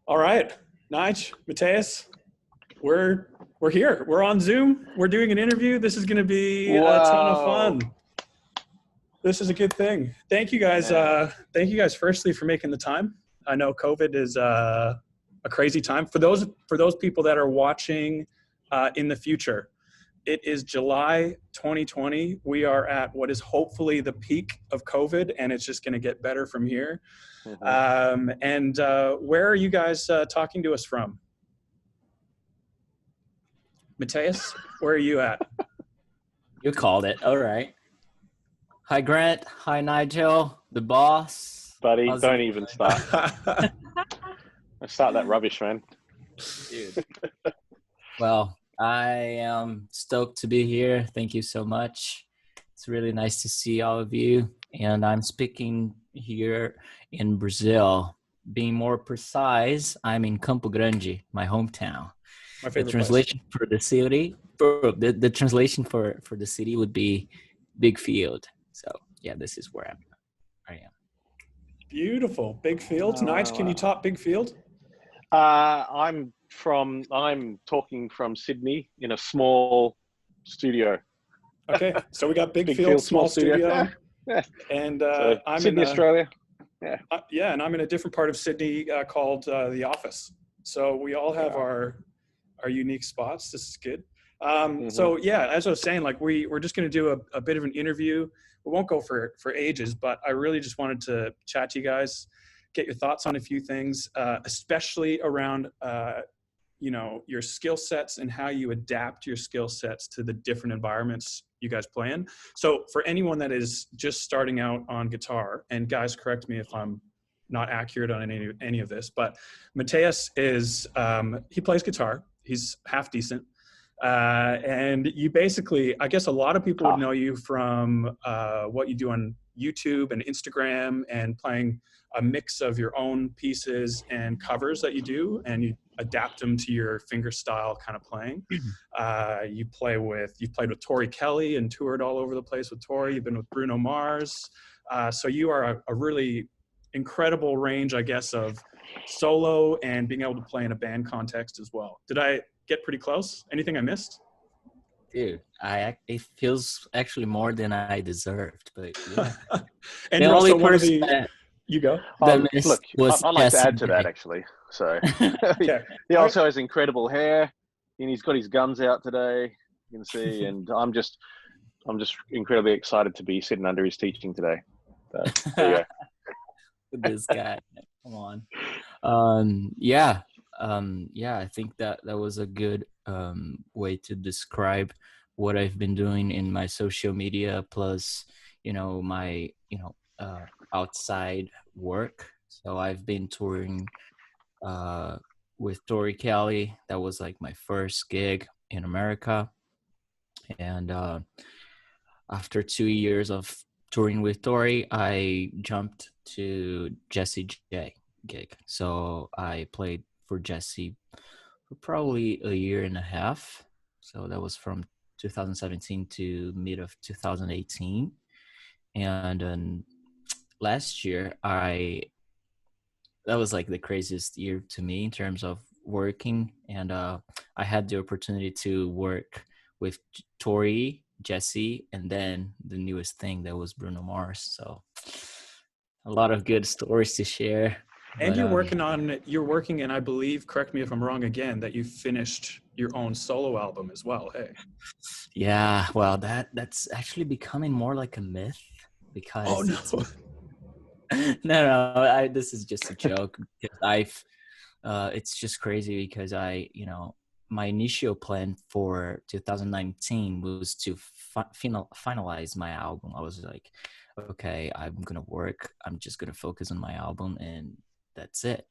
All right, Nigel, Mateus, we're here. We're on Zoom. We're doing an interview. This is going to be a ton of Wow. fun. This is a good thing. Thank you guys. Man. Thank you guys firstly for making the time. I know COVID is a crazy time for those people that are watching in the future. It is July 2020. We are at what is hopefully the peak of COVID, and it's just going to get better from here. Mhm. And where are you guys talking to us from? Mateus, where are you at? You called it. All right. Hi, Grant. Hi, Nigel, the boss. Buddy, How's don't it even going? start. Start that rubbish, man. Dude. Well, I am stoked to be here. Thank you so much. It's really nice to see all of you. And I'm speaking here in Brazil. Being more precise, I'm in Campo Grande, my hometown. My The favorite place. translation for the city, the translation for the city would be big field. So yeah, this is where I am. Beautiful. Big field. Nigel, can you top Big Field? I'm talking from Sydney in a small studio. Okay, so we got Big, Big Field, Field, small studio. Yeah. And So, I'm Sydney, in Australia. and I'm in a different part of Sydney called The Office. So we all have our unique spots. This is good. So yeah, as I was saying, like we're just going to do a bit of an interview. We won't go for ages, but I really just wanted to chat to you guys, get your thoughts on a few things, especially around your skill sets and how you adapt your skill sets to the different environments you guys play in. So for anyone that is just starting out on guitar, and guys, correct me if I'm not accurate on any of this, but Mateus is he plays guitar. He's half decent. And you basically, I guess a lot of people would know you from what you do on YouTube and Instagram and playing a mix of your own pieces and covers that you do, and you adapt them to your finger style kind of playing. You've played with Tori Kelly and toured all over the place with Tori. You've been with Bruno Mars. So you are a really incredible range, I guess, of solo and being able to play in a band context as well. Did I get pretty close? Anything I missed? Dude, it feels actually more than I deserved, but yeah. And The you're only also one of person the. that You go. missed Look, was I'd like to Jesse add to that J. actually. So Okay. he also has incredible hair, and he's got his guns out today. You can see, and I'm just incredibly excited to be sitting under his teaching today. So, there you go. This guy. Come on. Yeah, I think that was a good way to describe what I've been doing in my social media, plus my outside work. So I've been touring with Tori Kelly. That was like my first gig in America, and after 2 years of touring with Tori, I jumped to Jesse J gig. So I played for Jesse for probably a year and a half. So that was from 2017 to mid of 2018. And last year, that was like the craziest year to me in terms of working. And I had the opportunity to work with Tori, Jesse, and then the newest thing that was Bruno Mars. So a lot of good stories to share. And you're working, and I believe, correct me if I'm wrong again, that you finished your own solo album as well. Hey. Yeah, well, that's actually becoming more like a myth because no, this is just a joke. Because it's just crazy because my initial plan for 2019 was to finalize my album. I was like, okay, I'm gonna work. I'm just gonna focus on my album, and that's it.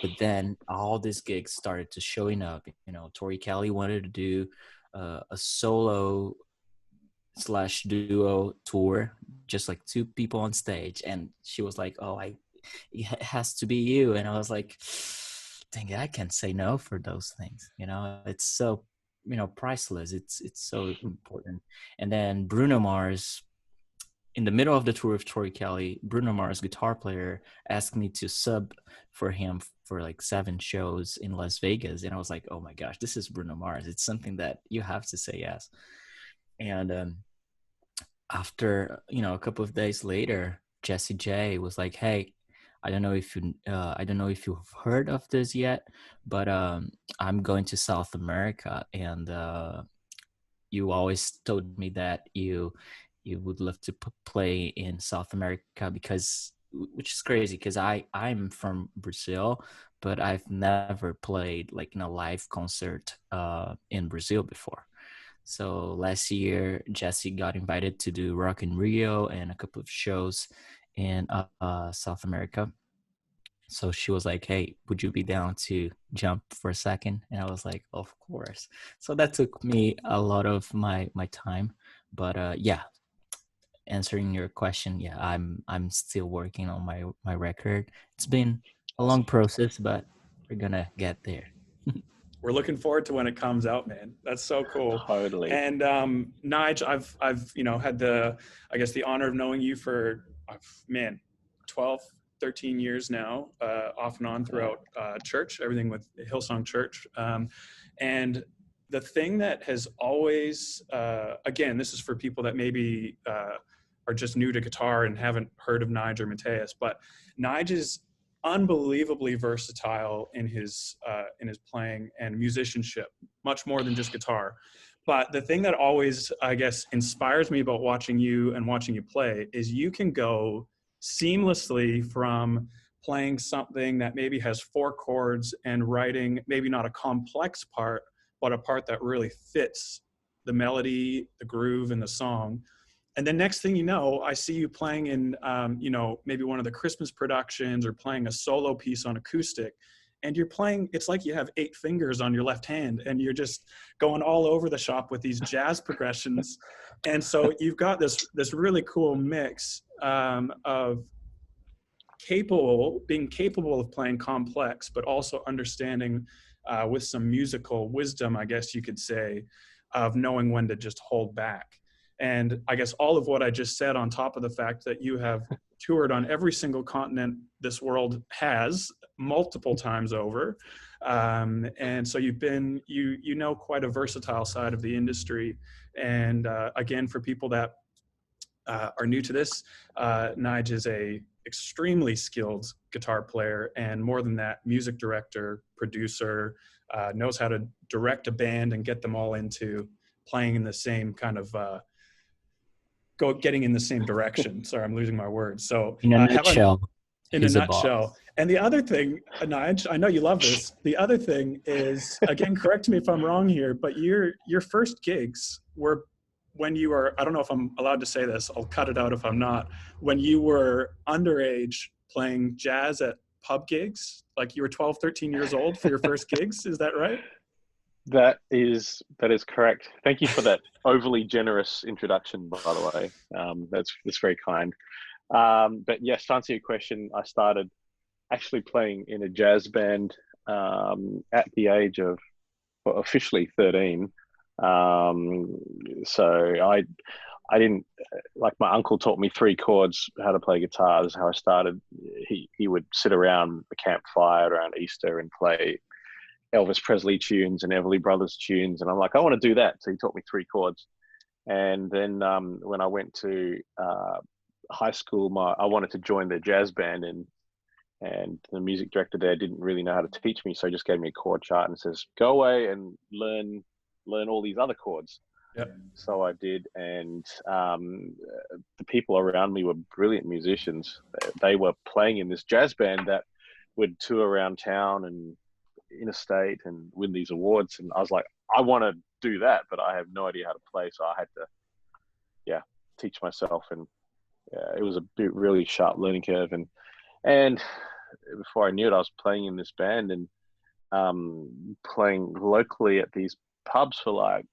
But then all these gigs started to showing up. Tori Kelly wanted to do a solo / duo tour, just like two people on stage, and she was like, "Oh, it has to be you," and I was like, "Dang it, I can't say no for those things." It's so priceless. It's so important. And then Bruno Mars, in the middle of the tour of Tori Kelly, Bruno Mars, guitar player, asked me to sub for him for like 7 shows in Las Vegas. And I was like, oh my gosh, this is Bruno Mars. It's something that you have to say yes. And after, a couple of days later, Jessie J was like, hey, I don't know if you've heard of this yet, but I'm going to South America, and you always told me that you would love to play in South America, which is crazy because I'm from Brazil, but I've never played like in a live concert in Brazil before. So last year, Jessie got invited to do Rock in Rio and a couple of shows in South America. So she was like, hey, would you be down to jump for a second? And I was like, of course. So that took me a lot of my time. But yeah, answering your question, yeah, I'm still working on my record. It's been a long process, but we're gonna get there. We're looking forward to when it comes out, man. That's so cool. Totally. And Nigel, I've had the honor of knowing you for 12, 13 years now, off and on throughout church, everything with Hillsong Church. And the thing that has always, again, this is for people that maybe are just new to guitar and haven't heard of Nigel or Mateus, but Nigel is unbelievably versatile in his playing and musicianship, much more than just guitar. But the thing that always, I guess, inspires me about watching you and watching you play is you can go seamlessly from playing something that maybe has 4 chords and writing maybe not a complex part, but a part that really fits the melody, the groove, and the song. And then next thing you know, I see you playing in, maybe one of the Christmas productions or playing a solo piece on acoustic. And you're playing, it's like you have 8 fingers on your left hand and you're just going all over the shop with these jazz progressions. And so you've got this really cool mix of being capable of playing complex, but also understanding with some musical wisdom, I guess you could say, of knowing when to just hold back. And I guess all of what I just said, on top of the fact that you have toured on every single continent this world has multiple times over. And so you've been, quite a versatile side of the industry. And again, for people that are new to this, Nige is a extremely skilled guitar player, and more than that, music director, producer, knows how to direct a band and get them all into playing in the same kind of getting in the same direction. Sorry, I'm losing my words. So in a nutshell. In a nutshell. And the other thing, Nige, I know you love this. The other thing is, again, correct me if I'm wrong here, but your first gigs were when you were, I don't know if I'm allowed to say this, I'll cut it out if I'm not, when you were underage playing jazz at pub gigs, like you were 12, 13 years old for your first gigs. Is that right? That is correct. Thank you for that overly generous introduction, by the way. That's very kind. But yes, to answer your question, I started actually playing in a jazz band at the age of officially 13. So I didn't, like, my uncle taught me 3 chords, how to play guitar. That's how I started. He would sit around the campfire around Easter and play Elvis Presley tunes and Everly Brothers tunes. And I'm like, I want to do that. So he taught me 3 chords. And then when I went to high school, I wanted to join the jazz band, and the music director there didn't really know how to teach me. So he just gave me a chord chart and says, go away and learn all these other chords. Yep. So I did. And the people around me were brilliant musicians. They were playing in this jazz band that would tour around town and interstate and win these awards. And I was like, I want to do that, but I have no idea how to play. So I had to, teach myself. And it was a really sharp learning curve. And before I knew it, I was playing in this band and playing locally at these pubs for like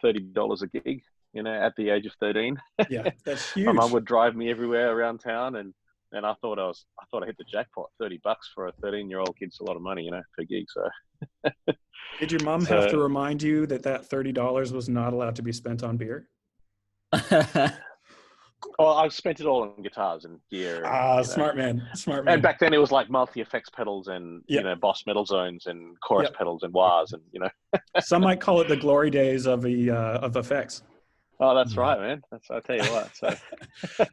$30 a gig, at the age of 13. Yeah, that's huge. My mum would drive me everywhere around town, and I thought I hit the jackpot. $30 for a 13-year-old kid's a lot of money, per gig. So did your mom have to remind you that $30 was not allowed to be spent on beer? Well, I spent it all on guitars and gear, and Smart man, smart and man. back then it was like multi effects pedals and Yep. Boss metal zones and chorus Yep. pedals and wahs and Some might call it the glory days of effects. Oh, that's right, man. I tell you what. So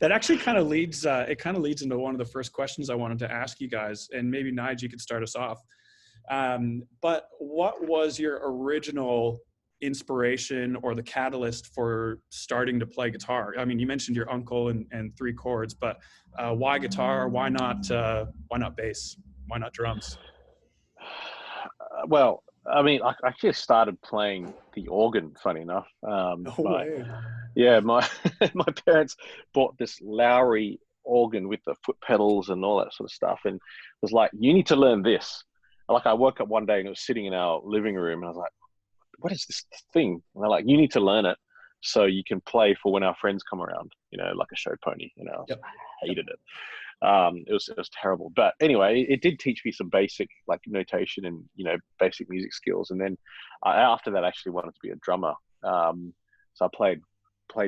That actually kind of leads into one of the first questions I wanted to ask you guys, and maybe Nigel, you could start us off. But what was your original inspiration or the catalyst for starting to play guitar? I mean, you mentioned your uncle and three chords, but why guitar? Why not bass? Why not drums? well, I mean, I actually started playing the organ. Funny enough, No way. my my parents bought this Lowry organ with the foot pedals and all that sort of stuff, and was like, "You need to learn this." Like, I woke up one day and it was sitting in our living room, and I was like, "What is this thing?" And they're like, "You need to learn it so you can play for when our friends come around, like a show pony." Yep. I hated it. It was terrible, but anyway, it did teach me some basic like notation and basic music skills. And then after that, I actually wanted to be a drummer. So I played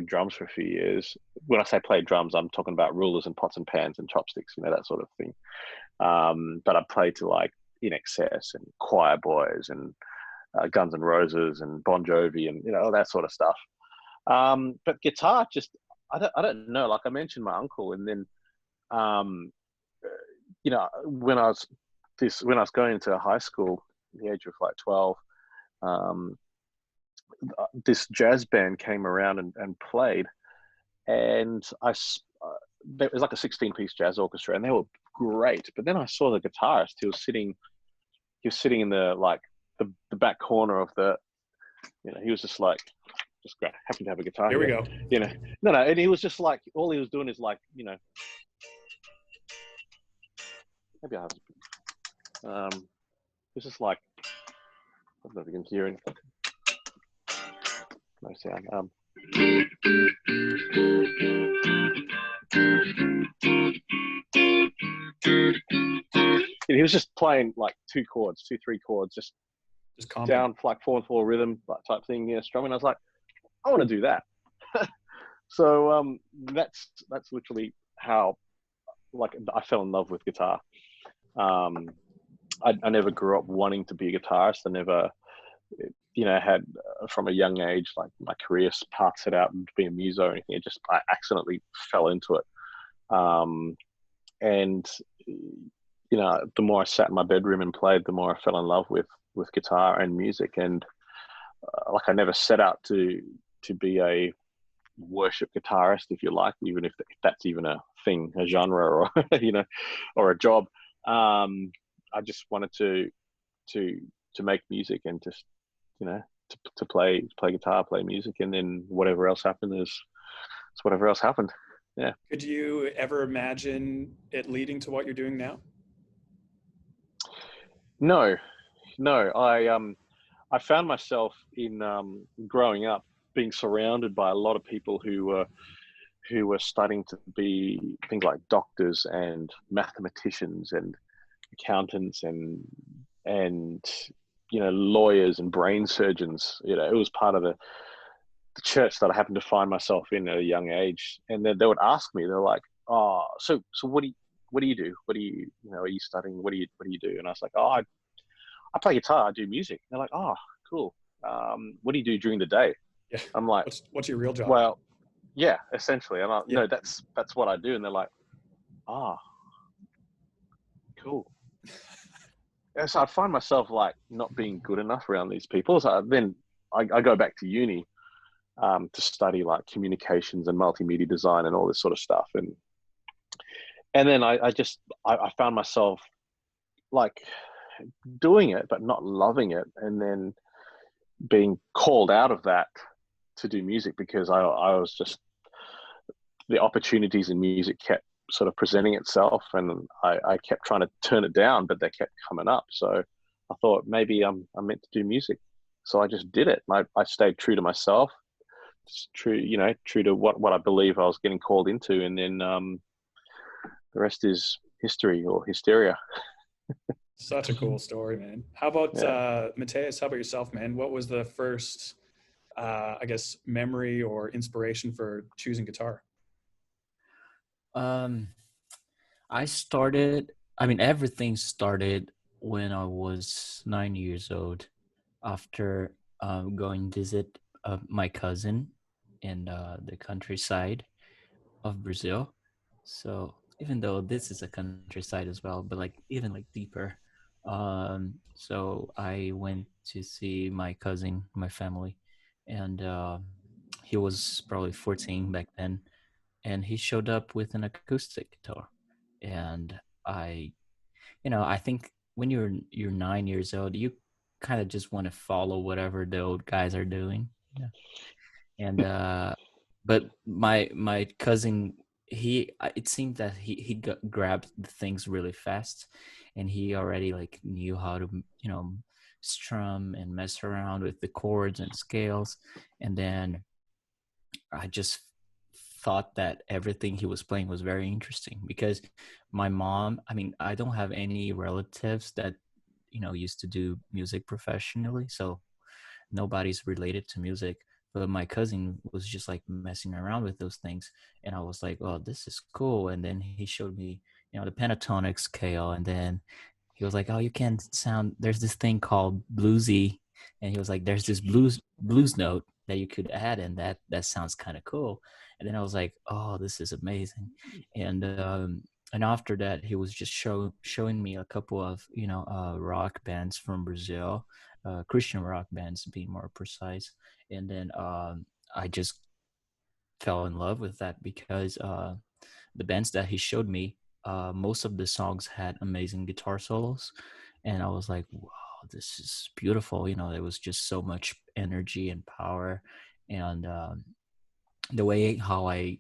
drums for a few years. When I say played drums, I'm talking about rulers and pots and pans and chopsticks, that sort of thing. But I played to like In Excess and Choir Boys and Guns N' Roses and Bon Jovi and all that sort of stuff. But guitar, just I don't know. Like I mentioned, my uncle, and then when I was going into high school, at the age of like 12, this jazz band came around and played, and it was like a 16-piece jazz orchestra, and they were great. But then I saw the guitarist. He was sitting in the back corner of the, he was just great. Happened to have a guitar. Here we go. No, and he was just like, all he was doing is like, maybe I was. It was just like, I don't know if you can hear anything. No sound. He was just playing like two, three chords, just down like 4/4 rhythm type thing, strumming. I was like, I want to do that. So that's literally how I fell in love with guitar. I never grew up wanting to be a guitarist. I never, had from a young age, like my career path set out to be a muso or anything. I accidentally fell into it. And, the more I sat in my bedroom and played, the more I fell in love with guitar and music. And I never set out to be a worship guitarist, if you like, even if that's even a thing, a genre, or or a job. I just wanted to make music and just to play guitar, play music, and then whatever else happened is whatever else happened. Yeah. Could you ever imagine it leading to what you're doing now? No. I found myself in growing up being surrounded by a lot of people who were studying to be things like doctors and mathematicians and accountants and lawyers and brain surgeons. It was part of the church that I happened to find myself in at a young age. And then they would ask me, they're like, "Oh, so what do you do? What do you, are you studying? What do you do?" And I was like, "Oh, I play guitar. I do music." And they're like, "Oh, cool. What do you do during the day?" Yeah. I'm like, what's your real job? Well, yeah, essentially. I'm like, no, that's what I do. And they're like, cool. And so I find myself like not being good enough around these people. So then I go back to uni to study like communications and multimedia design and all this sort of stuff. And then I found myself like doing it, but not loving it. And then being called out of that to do music because I was just, the opportunities in music kept sort of presenting itself, and I kept trying to turn it down, but they kept coming up. So I thought maybe I'm meant to do music. So I just did it. I stayed true to myself, true to what I believe I was getting called into. And then the rest is history or hysteria. Such a cool story, man. How about Mateus? How about yourself, man? What was the first, I guess, memory or inspiration for choosing guitar? Um, I started. I mean, everything started when I was 9 years old. After going visit my cousin in the countryside of Brazil. So even though this is a countryside as well, but like even like deeper. So I went to see my cousin, my family, and he was probably 14 back then, and he showed up with an acoustic guitar, and I, I think when you're 9 years old, you kind of just want to follow whatever the old guys are doing, and but my cousin, it seemed that grabbed the things really fast, and he already like knew how to strum and mess around with the chords and scales. And then I just thought that everything he was playing was very interesting, because my mom, I mean, I don't have any relatives that used to do music professionally, so nobody's related to music. But my cousin was just like messing around with those things, and I was like, oh, this is cool. And then he showed me the pentatonic scale, and then he was like, oh, you can sound, there's this thing called bluesy, and he was like, there's this blues note that you could add, and that sounds kind of cool. And then I was like, oh, this is amazing. And after that, he was just showing me a couple of rock bands from Brazil, Christian rock bands to be more precise. And then I just fell in love with that, because the bands that he showed me, most of the songs had amazing guitar solos, and I was like, wow, this is beautiful. There was just so much energy and power. And the way how I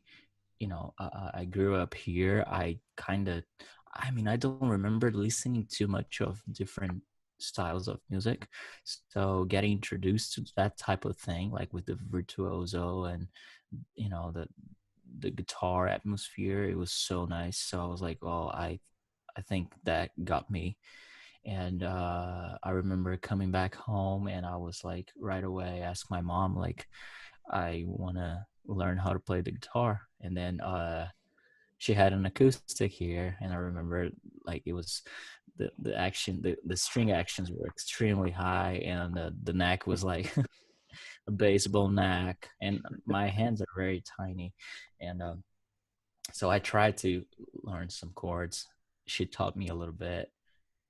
grew up here, I mean, I don't remember listening too much of different styles of music. So getting introduced to that type of thing, like with the virtuoso and, the guitar atmosphere, it was so nice. So I was like, oh, I think that got me. And I remember coming back home, and I was like, right away, asked my mom, like, I want to learn how to play the guitar. And then she had an acoustic here, and I remember like it was the string actions were extremely high, and the neck was like a baseball neck, and my hands are very tiny. And so I tried to learn some chords. She taught me a little bit,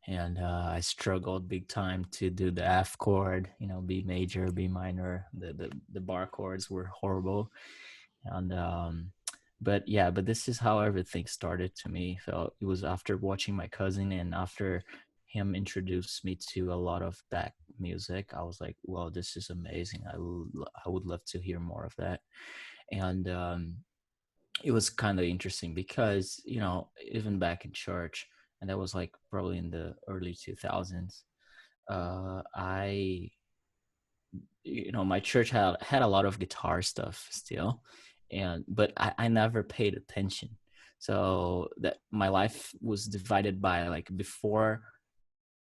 and I struggled big time to do the F chord, B major, B minor. The bar chords were horrible. And but this is how everything started to me. So it was after watching my cousin, and after him introduced me to a lot of that music, I was like, well, this is amazing. I would love to hear more of that. And it was kind of interesting, because even back in church, and that was like probably in the early 2000s, I my church had a lot of guitar stuff still, but I never paid attention. So that my life was divided by like before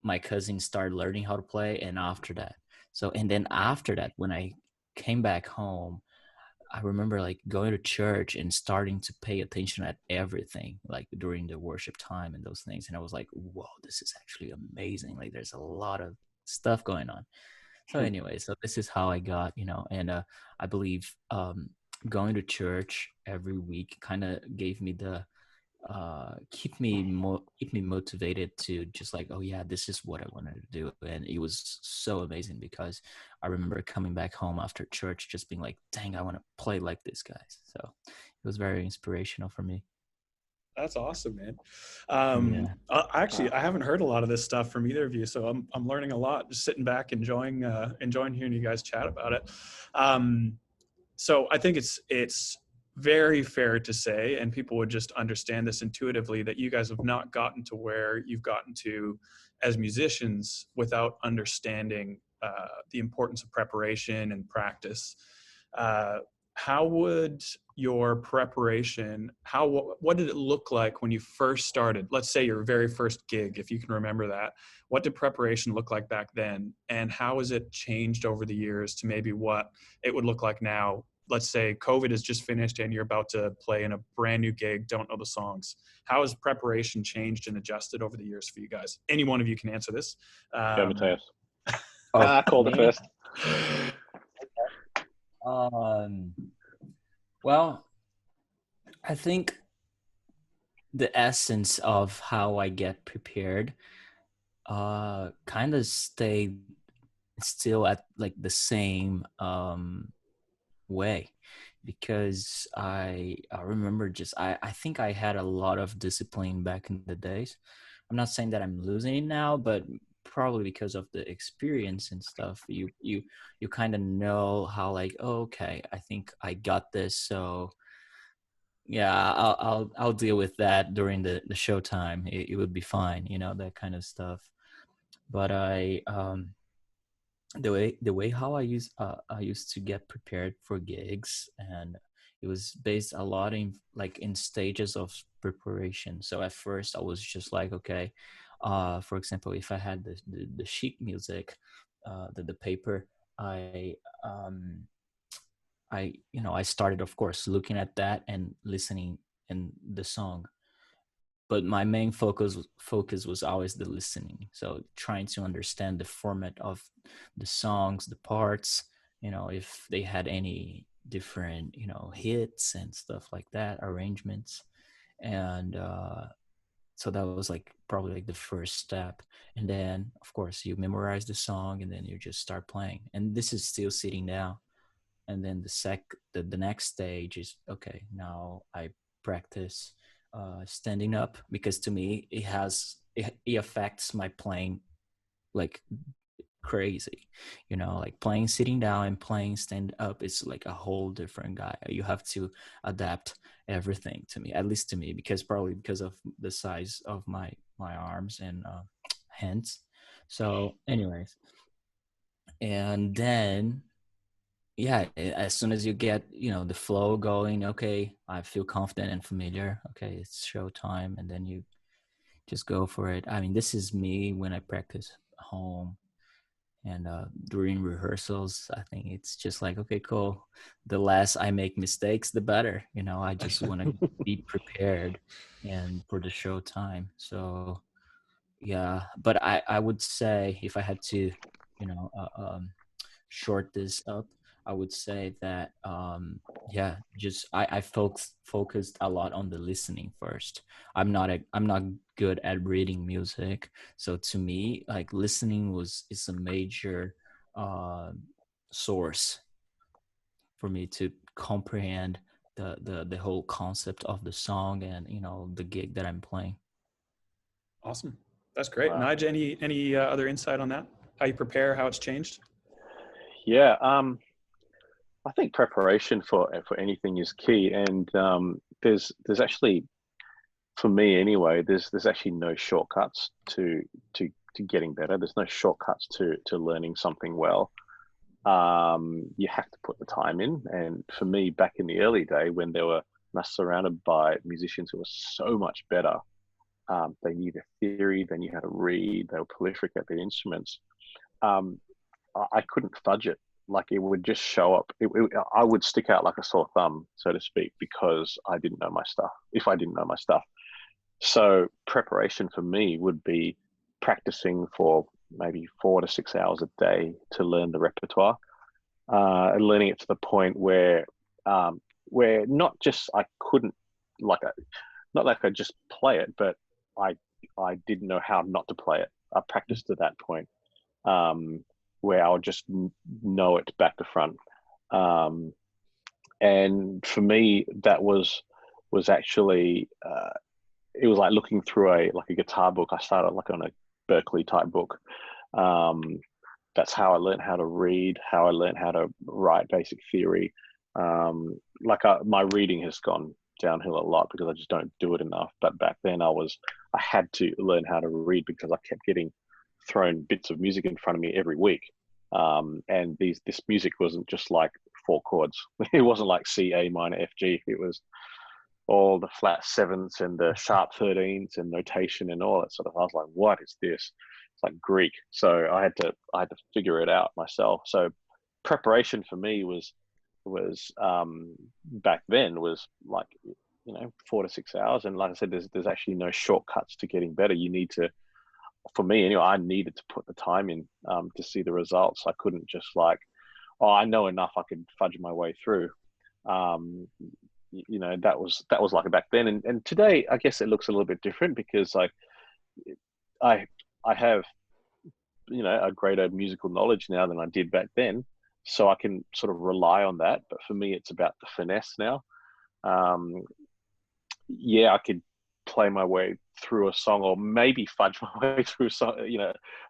my cousin started learning how to play, and after that. So, and then after that, when I came back home, I remember like going to church and starting to pay attention at everything, like during the worship time and those things. And I was like, whoa, this is actually amazing. Like there's a lot of stuff going on. So anyway, so this is how I got, and I believe going to church every week kind of gave me the keep me motivated to just like, oh yeah, this is what I wanted to do. And it was so amazing, because I remember coming back home after church just being like, dang, I want to play like this guys. So it was very inspirational for me. That's awesome, man. Yeah. Actually, I haven't heard a lot of this stuff from either of you, so I'm learning a lot, just sitting back, enjoying hearing you guys chat about it. So I think it's very fair to say, and people would just understand this intuitively, that you guys have not gotten to where you've gotten to as musicians without understanding the importance of preparation and practice. How would your preparation, what did it look like when you first started? Let's say your very first gig, if you can remember that. What did preparation look like back then? And how has it changed over the years to maybe what it would look like now let's say COVID is just finished and you're about to play in a brand new gig, don't know the songs. How has preparation changed and adjusted over the years for you guys? Any one of you can answer this. Go, Mateus. Call the Me? first. Well, I think the essence of how I get prepared kind of stay still at like the same way, because I remember just I think I had a lot of discipline back in the days. I'm not saying that I'm losing it now, but probably because of the experience and stuff, you kind of know how, like, oh, okay, I think I got this, so yeah, I'll deal with that during the show time. It would be fine, that kind of stuff. But the way how I used to get prepared for gigs, and it was based a lot in like in stages of preparation. So at first I was just like, okay, for example, if I had the sheet music, the paper, I started, of course, looking at that and listening in the song. But my main focus was always the listening. So trying to understand the format of the songs, the parts, if they had any different, hits and stuff like that, arrangements. And so that was like probably like the first step. And then, of course, you memorize the song and then you just start playing. And this is still sitting down. And then the next stage is, okay, now I practice standing up, because to me it affects my playing like crazy. Like playing sitting down and playing stand up is like a whole different guy. You have to adapt everything to me, at least to me, because probably because of the size of my arms and hands. So anyways, and then yeah, as soon as you get the flow going, okay, I feel confident and familiar, okay, it's show time, and then you just go for it. I mean, this is me when I practice home, and during rehearsals, I think it's just like, okay, cool, the less I make mistakes, the better. I just want to be prepared and for the show time. So yeah, but I would say, if I had to short this up, I would say that yeah, just I focused a lot on the listening first. I'm not good at reading music, so to me, like, listening is a major uh, source for me to comprehend the whole concept of the song and the gig that I'm playing. Awesome. That's great. Wow. Nigel, any other insight on that? How you prepare, how it's changed? Yeah, I think preparation for anything is key, and there's actually, for me anyway, there's actually no shortcuts to getting better. There's no shortcuts to learning something well. You have to put the time in, and for me, back in the early day when I was surrounded by musicians who were so much better, they knew the theory, they knew how to read, they were prolific at their instruments. I couldn't fudge it. Like, it would just show up. I would stick out like a sore thumb, so to speak, because I didn't know my stuff. If I didn't know my stuff, so preparation for me would be practicing for maybe 4 to 6 hours a day to learn the repertoire, and learning it to the point where not just I couldn't, like, not like I just play it, but I didn't know how not to play it. I practiced to that point. Where I'll just know it back to front. And for me, that was actually, it was like looking through a guitar book. I started like on a Berkeley type book. That's how I learned how to read, how I learned how to write basic theory. My reading has gone downhill a lot because I just don't do it enough. But back then I had to learn how to read because I kept getting thrown bits of music in front of me every week, and this music wasn't just like 4 chords. It wasn't like C, A minor, F, G. It was all the flat 7s and the sharp 13s and notation and all that sort of. I was like, what is this? It's like Greek. So I had to figure it out myself. So preparation for me was was back then was like, 4 to 6 hours. And like I said, there's actually no shortcuts to getting better. You need to, for me anyway, I needed to put the time in to see the results. I couldn't just like, oh, I know enough, I could fudge my way through. That was like back then. And today, I guess it looks a little bit different because like I have, a greater musical knowledge now than I did back then. So I can sort of rely on that. But for me, it's about the finesse now. I could play my way through a song or maybe fudge my way through a song,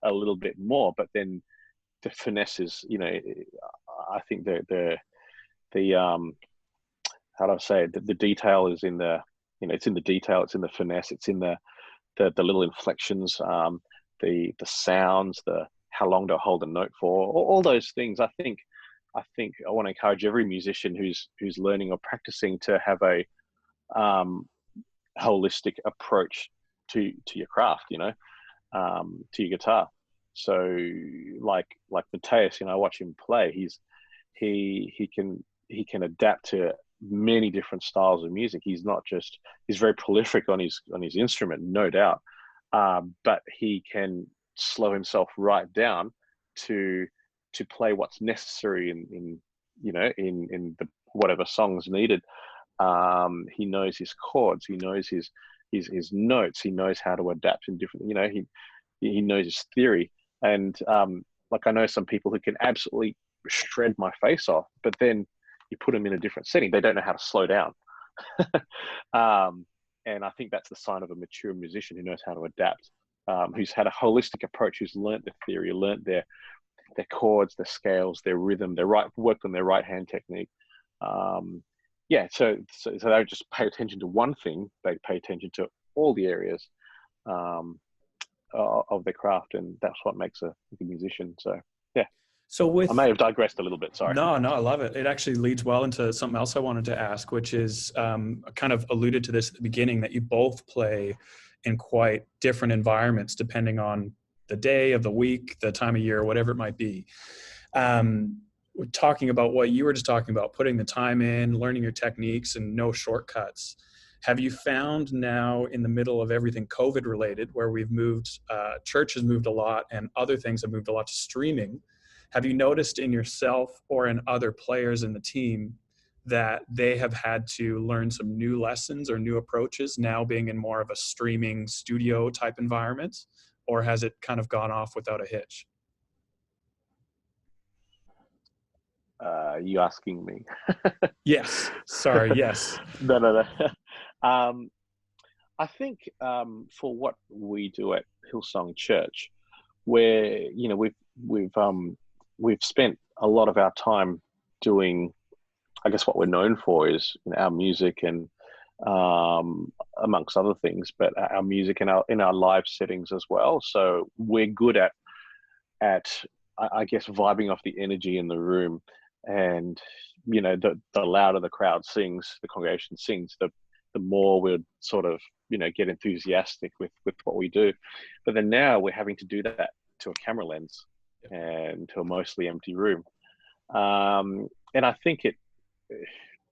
a little bit more. But then the finesse is, I think the how do I say it? The detail is in the, it's in the detail, it's in the finesse, it's in the little inflections, the sounds, the how long to hold a note for, all those things. I think I want to encourage every musician who's learning or practicing to have a holistic approach to your craft, to your guitar. So like Mateus, I watch him play. He can adapt to many different styles of music. He's very prolific on his instrument, no doubt. But he can slow himself right down to play what's necessary in the whatever songs needed. He knows his chords, he knows his notes, he knows how to adapt in different, he knows his theory. And like I know some people who can absolutely shred my face off, but then you put them in a different setting, they don't know how to slow down. And I think that's the sign of a mature musician who knows how to adapt, who's had a holistic approach, who's learnt the theory, learnt their chords, their scales, their rhythm, worked on their right hand technique. So they don't just pay attention to one thing; they pay attention to all the areas of their craft, and that's what makes a good musician. So yeah. So I may have digressed a little bit. Sorry. No, I love it. It actually leads well into something else I wanted to ask, which is kind of alluded to this at the beginning, that you both play in quite different environments depending on the day of the week, the time of year, whatever it might be. We're talking about what you were just talking about, putting the time in, learning your techniques, and no shortcuts. Have you found now, in the middle of everything COVID related, where we've moved, church has moved a lot and other things have moved a lot to streaming, have you noticed in yourself or in other players in the team that they have had to learn some new lessons or new approaches now being in more of a streaming studio type environment? Or has it kind of gone off without a hitch? You asking me? Yes. Sorry. Yes. No. I think for what we do at Hillsong Church, where we've spent a lot of our time doing, I guess what we're known for is our music and amongst other things, but our music and in our live settings as well. So we're good at I guess vibing off the energy in the room, and the louder the crowd sings, the congregation sings, the more we'll sort of get enthusiastic with what we do. But then now we're having to do that to a camera lens and to a mostly empty room. And I think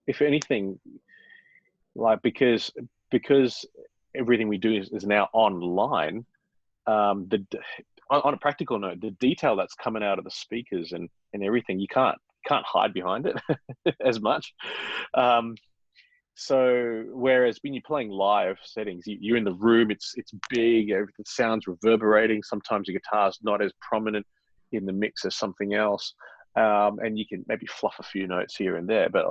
if anything, like because everything we do is now online, on a practical note, the detail that's coming out of the speakers and everything, you can't hide behind it as much. So whereas when you're playing live settings, you're in the room, it's big, everything sounds reverberating. Sometimes your guitar's not as prominent in the mix as something else, and you can maybe fluff a few notes here and there, but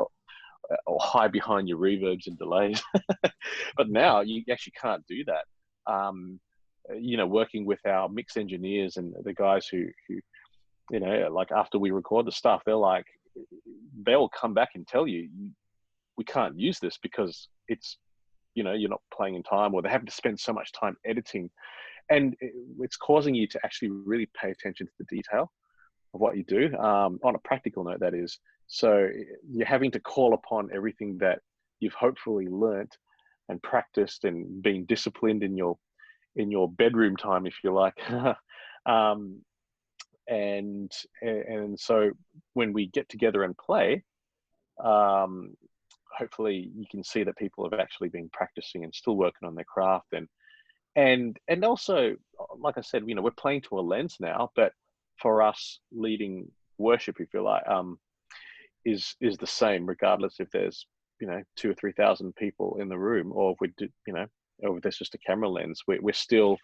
or hide behind your reverbs and delays. But now you actually can't do that. Working with our mix engineers and the guys who like after we record the stuff, they'll come back and tell you, we can't use this because it's, you're not playing in time, or they're having to spend so much time editing, and it's causing you to actually really pay attention to the detail of what you do, on a practical note, that is. So you're having to call upon everything that you've hopefully learnt and practiced and being disciplined in your bedroom time, if you like. And so when we get together and play, hopefully you can see that people have actually been practicing and still working on their craft. And also, like I said, we're playing to a lens now, but for us, leading worship, if you like, is the same, regardless if there's 2 or 3,000 people in the room, or if we do, or if there's just a camera lens. We're still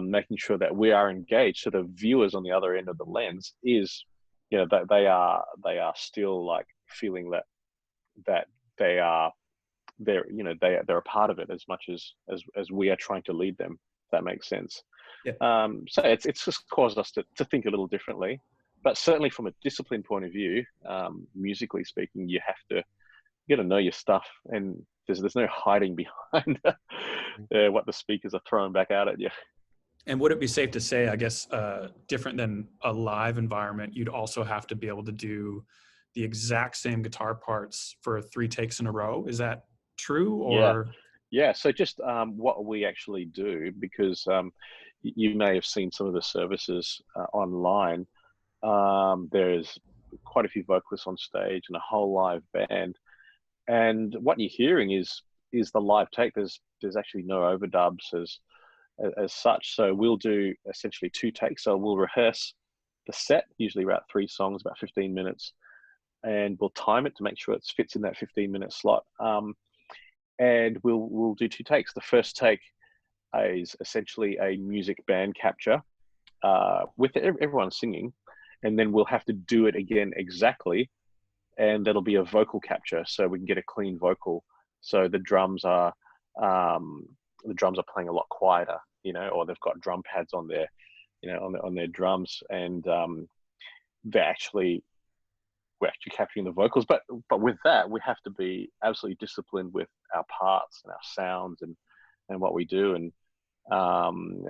making sure that we are engaged, so the viewers on the other end of the lens is, that they are still like feeling that they're a part of it as much as we are trying to lead them. If that makes sense. Yeah. So it's just caused us to think a little differently, but certainly from a discipline point of view, musically speaking, you got to know your stuff, and there's no hiding behind what the speakers are throwing back out at you. And would it be safe to say, I guess, different than a live environment, you'd also have to be able to do the exact same guitar parts for 3 takes in a row? Is that true? Or yeah. So just what we actually do, because you may have seen some of the services online. There's quite a few vocalists on stage and a whole live band, and what you're hearing is the live take. There's actually no overdubs as such. So we'll do essentially 2 takes. So we'll rehearse the set, usually about 3 songs, about 15 minutes, and we'll time it to make sure it fits in that 15-minute slot. And we'll do 2 takes. The first take is essentially a music band capture with everyone singing, and then we'll have to do it again exactly, and that'll be a vocal capture, so we can get a clean vocal. So the drums are playing a lot quieter, or they've got drum pads on their, on their drums, and we're actually capturing the vocals. But with that, we have to be absolutely disciplined with our parts and our sounds and what we do, and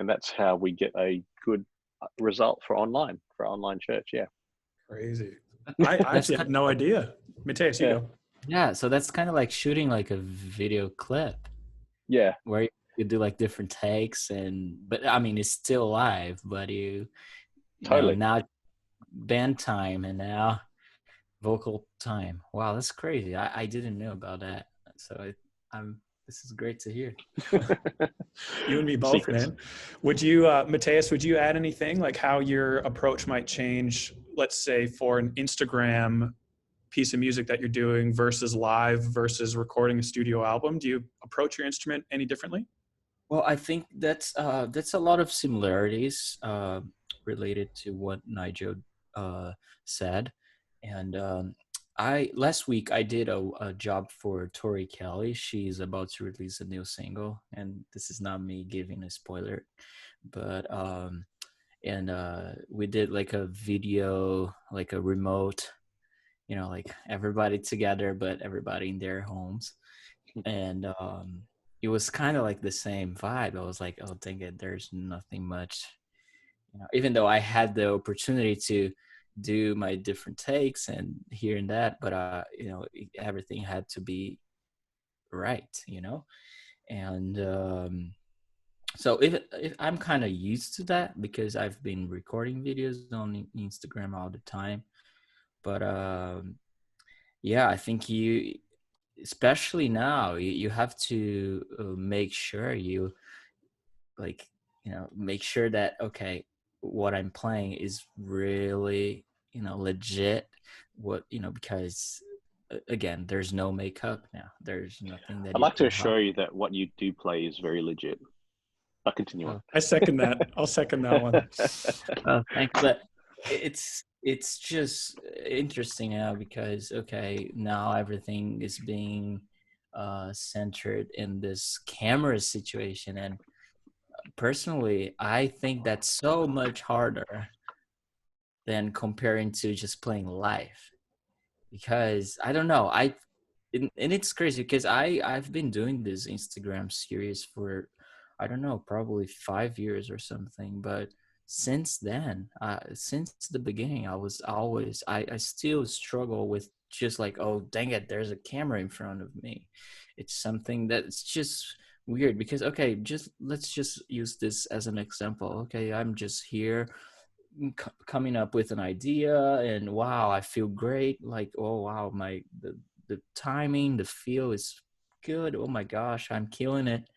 that's how we get a good result for online church. Yeah. Crazy. I actually had no idea. Mateus, you go. Yeah, so that's kind of like shooting like a video clip. Yeah. Where you do like different takes, but I mean it's still live, but you Totally. now band time and now vocal time. Wow, that's crazy. I didn't know about that. So this is great to hear. You and me both, Secrets. man. Would you, Mateus, would you add anything, like how your approach might change, let's say, for an Instagram piece of music that you're doing versus live versus recording a studio album? Do you approach your instrument any differently? Well, I think that's a lot of similarities related to what Nigel said, and last week I did a job for Tori Kelly. She's about to release a new single, and this is not me giving a spoiler, but we did like a video, like a remote, like everybody together, but everybody in their homes, and it was kind of like the same vibe. I was like, oh, dang it, there's nothing much, even though I had the opportunity to do my different takes and here and that, but everything had to be right, and so if I'm kind of used to that because I've been recording videos on Instagram all the time, but I think especially now, you have to make sure you make sure that, okay, what I'm playing is really, legit, because again, there's no makeup now. There's nothing that I'd like to assure you that what you do play is very legit. I'll continue on. I second that. I'll second that one. Thanks. But it's just interesting now because, okay, now everything is being centered in this camera situation, and personally, I think that's so much harder than comparing to just playing live, because I don't know, and it's crazy because I've been doing this Instagram series for, I don't know, probably 5 years or something, but since then, since the beginning, I still struggle with just like, oh, dang it, there's a camera in front of me. It's something that's just weird because, okay, let's just use this as an example. Okay, I'm just here coming up with an idea, and wow, I feel great. Like, oh wow, the timing, the feel is good. Oh my gosh, I'm killing it.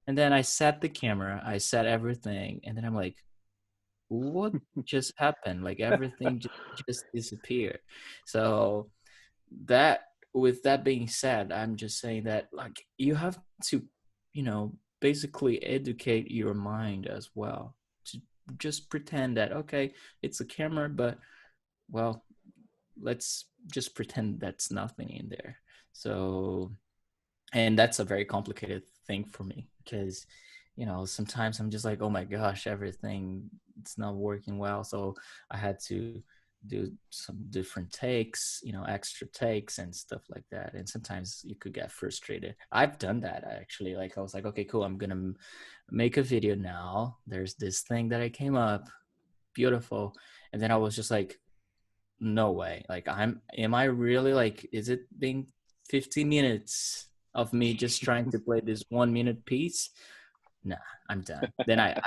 And then I set the camera, I set everything, and then I'm like, what just happened? Like everything just disappeared. So that, with that being said, I'm just saying that like you have to, basically educate your mind as well, to just pretend that, okay, it's a camera, but well, let's just pretend that's nothing in there. So, and that's a very complicated thing for me, because sometimes I'm just like, oh my gosh, everything, it's not working well. So I had to do some different takes, extra takes and stuff like that. And sometimes you could get frustrated. I've done that actually. Like I was like, okay, cool, I'm gonna make a video now. There's this thing that I came up, beautiful. And then I was just like, no way. Like, am I really, like, is it being 15 minutes of me just trying to play this 1 minute piece? Nah, I'm done. Then I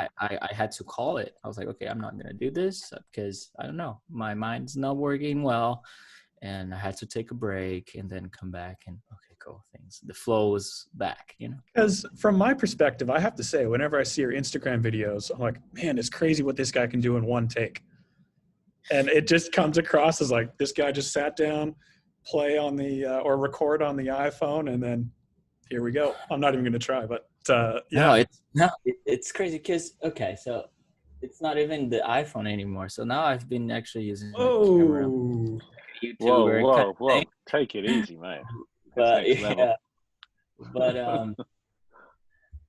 had to call it. I was like, okay, I'm not going to do this because I don't know, my mind's not working well. And I had to take a break and then come back and, okay, cool, the flow was back, Because from my perspective, I have to say, whenever I see your Instagram videos, I'm like, man, it's crazy what this guy can do in one take. And it just comes across as like, this guy just sat down, play on the, or record on the iPhone, and then here we go. I'm not even going to try, but yeah. It's crazy because, okay, so it's not even the iPhone anymore. So now I've been actually using my camera. Whoa. Take it easy, mate. That's next level. But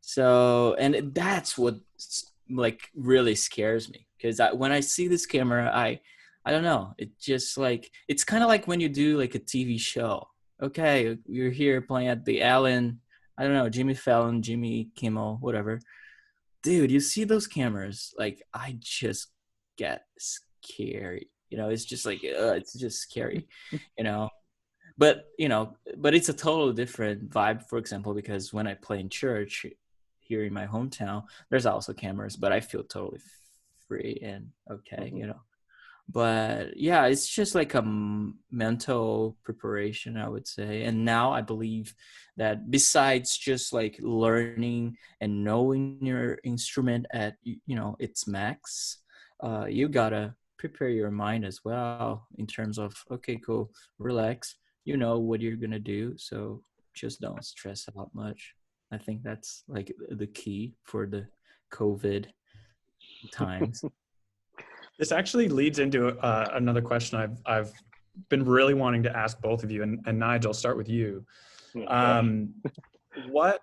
so, and that's what like really scares me, because when I see this camera, I don't know, it just like, it's kind of like when you do like a TV show. Okay, you're here playing at the Ellen, I don't know, Jimmy Fallon, Jimmy Kimmel, whatever. Dude, you see those cameras, like I just get scary. It's just like, it's just scary, you know. But it's a totally different vibe, for example, because when I play in church here in my hometown, there's also cameras, but I feel totally free and okay, But yeah, it's just like a mental preparation, I would say. And now I believe that besides just like learning and knowing your instrument at, its max, you gotta prepare your mind as well in terms of, okay, cool, relax. You know what you're gonna do, so just don't stress out much. I think that's like the key for the COVID times. This actually leads into another question I've been really wanting to ask both of you, and Nigel, I'll start with you. What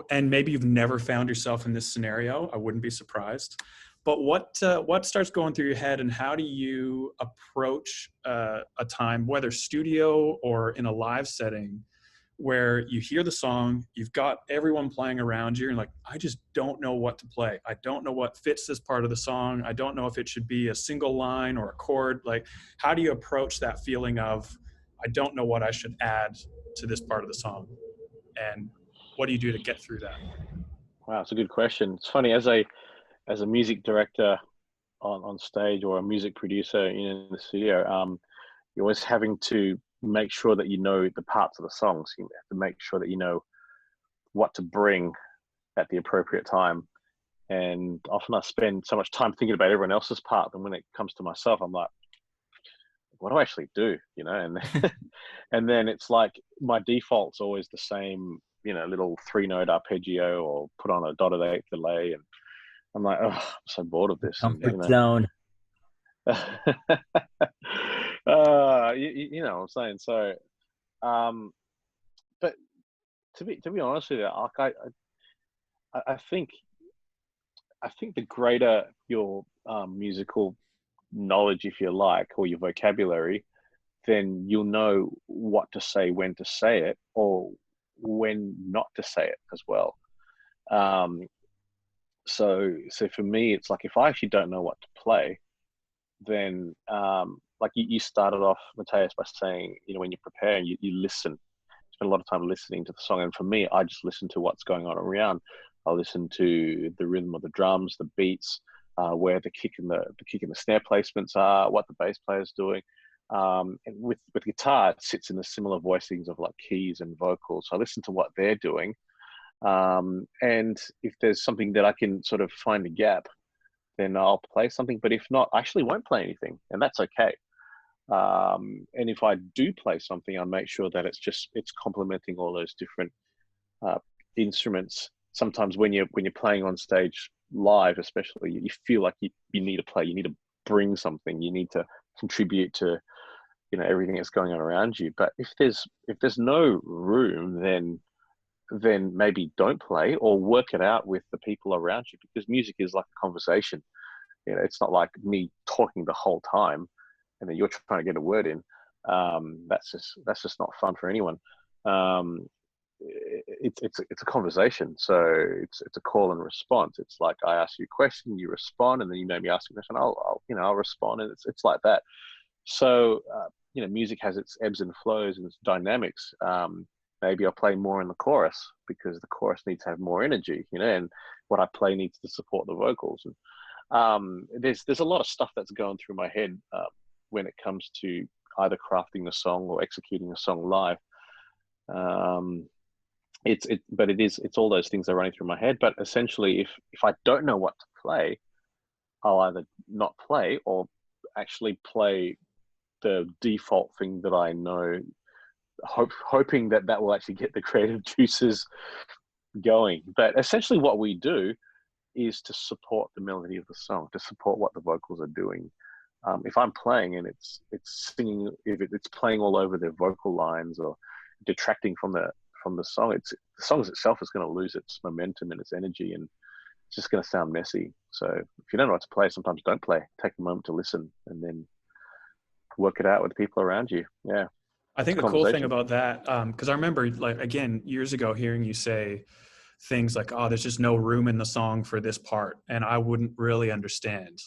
and maybe you've never found yourself in this scenario, I wouldn't be surprised, but what starts going through your head, and how do you approach a time, whether studio or in a live setting, where you hear the song, you've got everyone playing around you, and like, I just don't know what to play. I don't know what fits this part of the song. I don't know if it should be a single line or a chord. Like, how do you approach that feeling of, I don't know what I should add to this part of the song? And what do you do to get through that? Wow, it's a good question. It's funny, as a music director on stage, or a music producer in the studio, you're always having to make sure that you know the parts of the songs. You have to make sure that you know what to bring at the appropriate time. And often I spend so much time thinking about everyone else's part, and when it comes to myself, I'm like, what do I actually do? And and then it's like my default's always the same, little 3-note arpeggio, or put on a dotted eighth delay, and I'm like, oh, I'm so bored of this. Comfort zone. You know what I'm saying? So, but to be honest with you, like, I think the greater your musical knowledge, if you like, or your vocabulary, then you'll know what to say, when to say it, or when not to say it as well. So for me, it's like, if I actually don't know what to play, then like you started off, Mateus, by saying, when you're preparing, you listen, spend a lot of time listening to the song. And for me, I just listen to what's going on around. I listen to the rhythm of the drums, the beats, where the kick and the snare placements are, what the bass player is doing. And with guitar, it sits in the similar voicings of like keys and vocals. So I listen to what they're doing, and if there's something that I can sort of find a gap, then I'll play something. But if not, I actually won't play anything, and that's okay. And if I do play something, I make sure that it's complementing all those different instruments. Sometimes when you're playing on stage live, especially, you feel like you need to play, you need to bring something, you need to contribute to everything that's going on around you. But if there's no room, then maybe don't play, or work it out with the people around you, because music is like a conversation. It's not like me talking the whole time and then you're trying to get a word in. That's just not fun for anyone. It's a conversation, so it's a call and response. It's like I ask you a question, you respond, and then you maybe ask a question, I'll respond, and it's like that. So music has its ebbs and flows and its dynamics. Maybe I'll play more in the chorus because the chorus needs to have more energy, and what I play needs to support the vocals. And there's a lot of stuff that's going through my head when it comes to either crafting the song or executing a song live. It's all those things that are running through my head. But essentially, if I don't know what to play, I'll either not play or actually play the default thing that I know, hoping that will actually get the creative juices going. But essentially what we do is to support the melody of the song, to support what the vocals are doing. If I'm playing and it's singing, if it's playing all over their vocal lines or detracting from the song, the song itself is going to lose its momentum and its energy, and it's just going to sound messy. So if you don't know what to play, sometimes don't play. Take a moment to listen and then work it out with the people around you. Yeah. I think the cool thing about that, because I remember, like, again, years ago, hearing you say things like, oh, there's just no room in the song for this part. And I wouldn't really understand,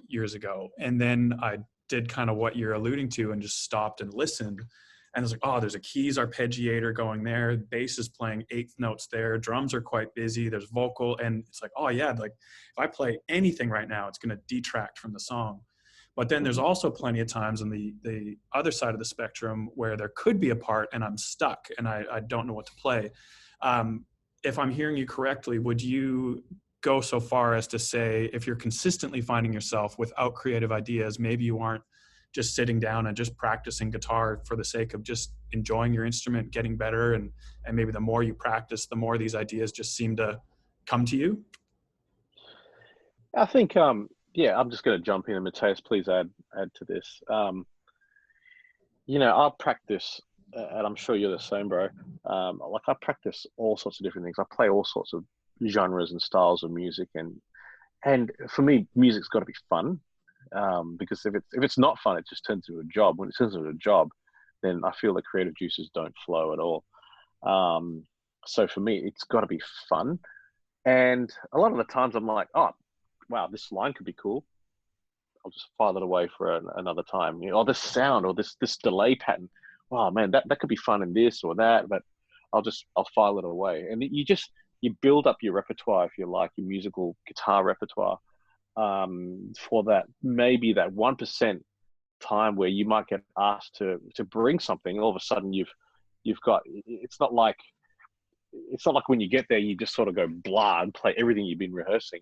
years ago. And then I did kind of what you're alluding to and just stopped and listened. And it's like, oh, there's a keys arpeggiator going there. Bass is playing eighth notes there. Drums are quite busy. There's vocal. And it's like, oh yeah, like if I play anything right now, it's going to detract from the song. But then there's also plenty of times on the other side of the spectrum where there could be a part and I'm stuck and I don't know what to play. If I'm hearing you correctly, would you go so far as to say, if you're consistently finding yourself without creative ideas, maybe you aren't just sitting down and just practicing guitar for the sake of just enjoying your instrument, getting better, and maybe the more you practice, the more these ideas just seem to come to you? I think, yeah, I'm just going to jump in, and Mateus, please add to this. I'll practice, and I'm sure you're the same, bro. Like I practice all sorts of different things. I play all sorts of genres and styles of music, and for me, music's got to be fun. Because if it's not fun, it just turns into a job. When it turns into a job, then I feel the creative juices don't flow at all. So for me, it's got to be fun. And a lot of the times I'm like, oh, wow, this line could be cool. I'll just file it away for another time. Or this sound, or this delay pattern. Wow, man, that could be fun in this or that, but I'll file it away. And you build up your repertoire, if you like, your musical guitar repertoire. For that, maybe that 1% time where you might get asked to bring something, all of a sudden you've got, it's not like when you get there, you just sort of go blah and play everything you've been rehearsing.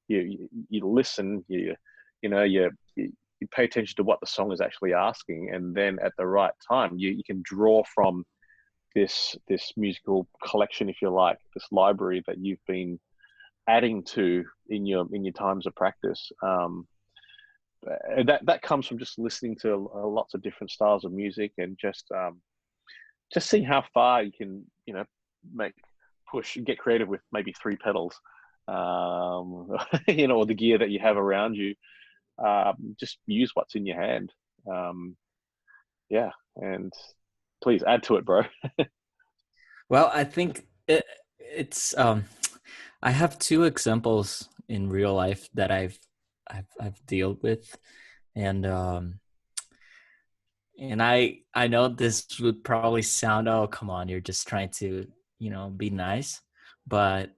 You listen, you pay attention to what the song is actually asking. And then at the right time, you can draw from this musical collection, if you like, this library that you've been adding to in your times of practice. That comes from just listening to lots of different styles of music, and just seeing how far you can push and get creative with maybe 3 pedals, or the gear that you have around you. Just use what's in your hand. Yeah, and please add to it, bro. Well, I think it's I have 2 examples in real life that I've dealt with, and I know this would probably sound, oh come on, you're just trying to be nice, but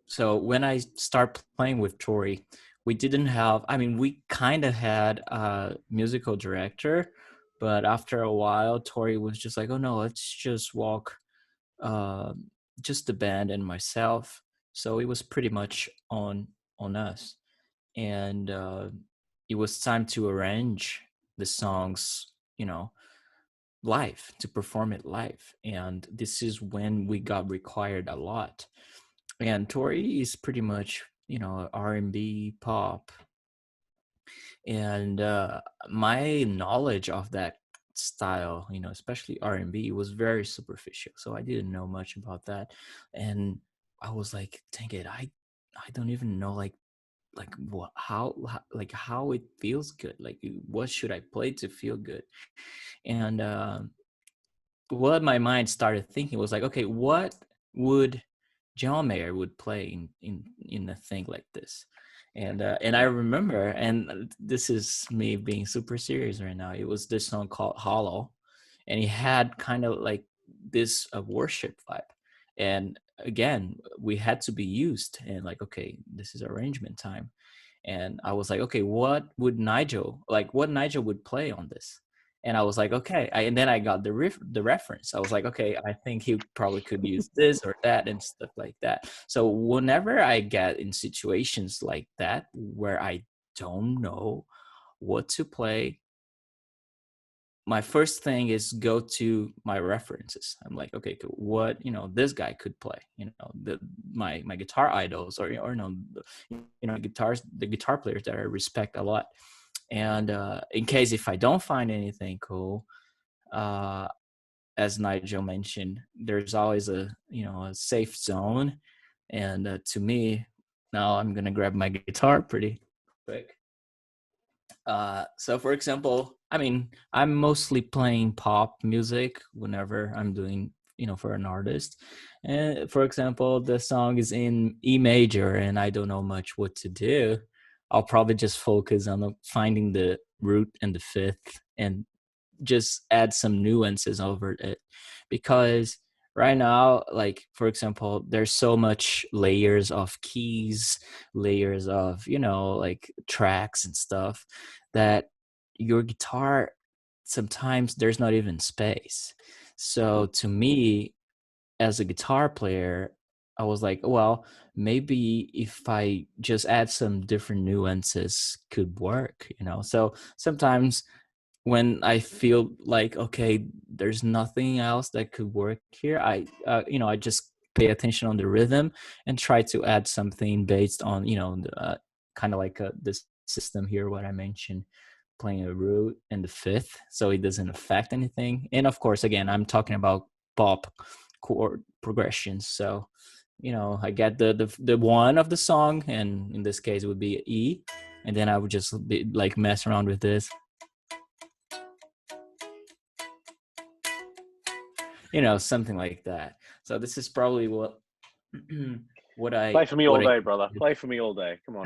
so when I start playing with Tori, we didn't have, I mean, we kind of had a musical director, but after a while, Tori was just like, oh no, let's just walk, uh, just the band and myself. So it was pretty much on us. And it was time to arrange the songs, you know, live, to perform it live. And this is when we got required a lot. And Tori is pretty much, you know, R&B pop, and my knowledge of that style, you know, especially R&B, was very superficial, so I didn't know much about that. And I was like, dang it, I don't even know, like what, like how it feels good, like what should I play to feel good. And what my mind started thinking was like, okay, what would John Mayer would play in a thing like this. And I remember, and this is me being super serious right now, it was this song called Hollow, and he had kind of like this worship vibe. And again, we had to be used, and like, okay, this is arrangement time. And I was like, okay, what Nigel would play on this? And I was like, okay. And then I got the reference. I was like, okay, I think he probably could use this or that and stuff like that. So whenever I get in situations like that where I don't know what to play, my first thing is go to my references. I'm like, okay, cool, what, you know, this guy could play, you know, my guitar idols, or no, you know, the guitar players that I respect a lot. And in case if I don't find anything cool, as Nigel mentioned, there's always a, you know, a safe zone. And to me, now I'm gonna grab my guitar pretty quick. So for example, I mean, I'm mostly playing pop music whenever I'm doing, you know, for an artist. And for example, the song is in E major and I don't know much what to do. I'll probably just focus on finding the root and the fifth and just add some nuances over it. Because right now, like for example, there's so much layers of keys, layers of, you know, like tracks and stuff, that your guitar, sometimes there's not even space. So to me, as a guitar player, I was like, well, maybe if I just add some different nuances could work, you know. So sometimes when I feel like, okay, there's nothing else that could work here, you know, I just pay attention on the rhythm and try to add something based on, you know, kind of like this system here, what I mentioned, playing a root and the fifth, so it doesn't affect anything. And of course, again, I'm talking about pop chord progressions. So, you know, I get the one of the song, and in this case it would be E, and then I would just be like mess around with this, you know, something like that. So this is probably what Play for me all day, brother. Play for me all day. Come on.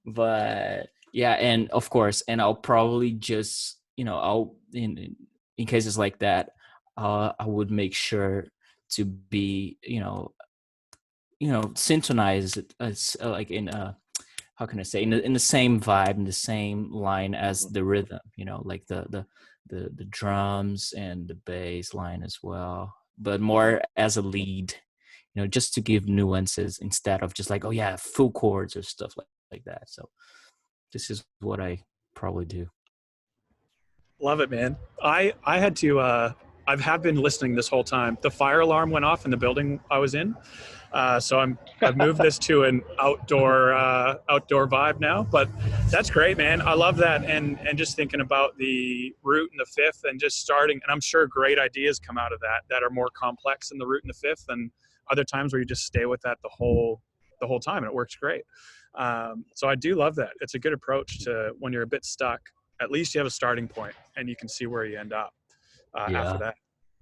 But yeah, and of course, and I'll probably just, you know, I'll in cases like that, I would make sure to be, you know, synchronized as like in how can I say, in the same vibe, in the same line as the rhythm, you know, like the drums and the bass line as well, but more as a lead, you know, just to give nuances instead of just like, oh yeah, full chords or stuff like that. So this is what I probably do. Love it, man. I had to. I have been listening this whole time. The fire alarm went off in the building I was in, so I've moved this to an outdoor vibe now. But that's great, man. I love that, and just thinking about the root and the fifth, and just starting. And I'm sure great ideas come out of that are more complex in the root and the fifth, and other times where you just stay with that the whole time, and it works great. So I do love that. It's a good approach to when you're a bit stuck. At least you have a starting point and you can see where you end up after that.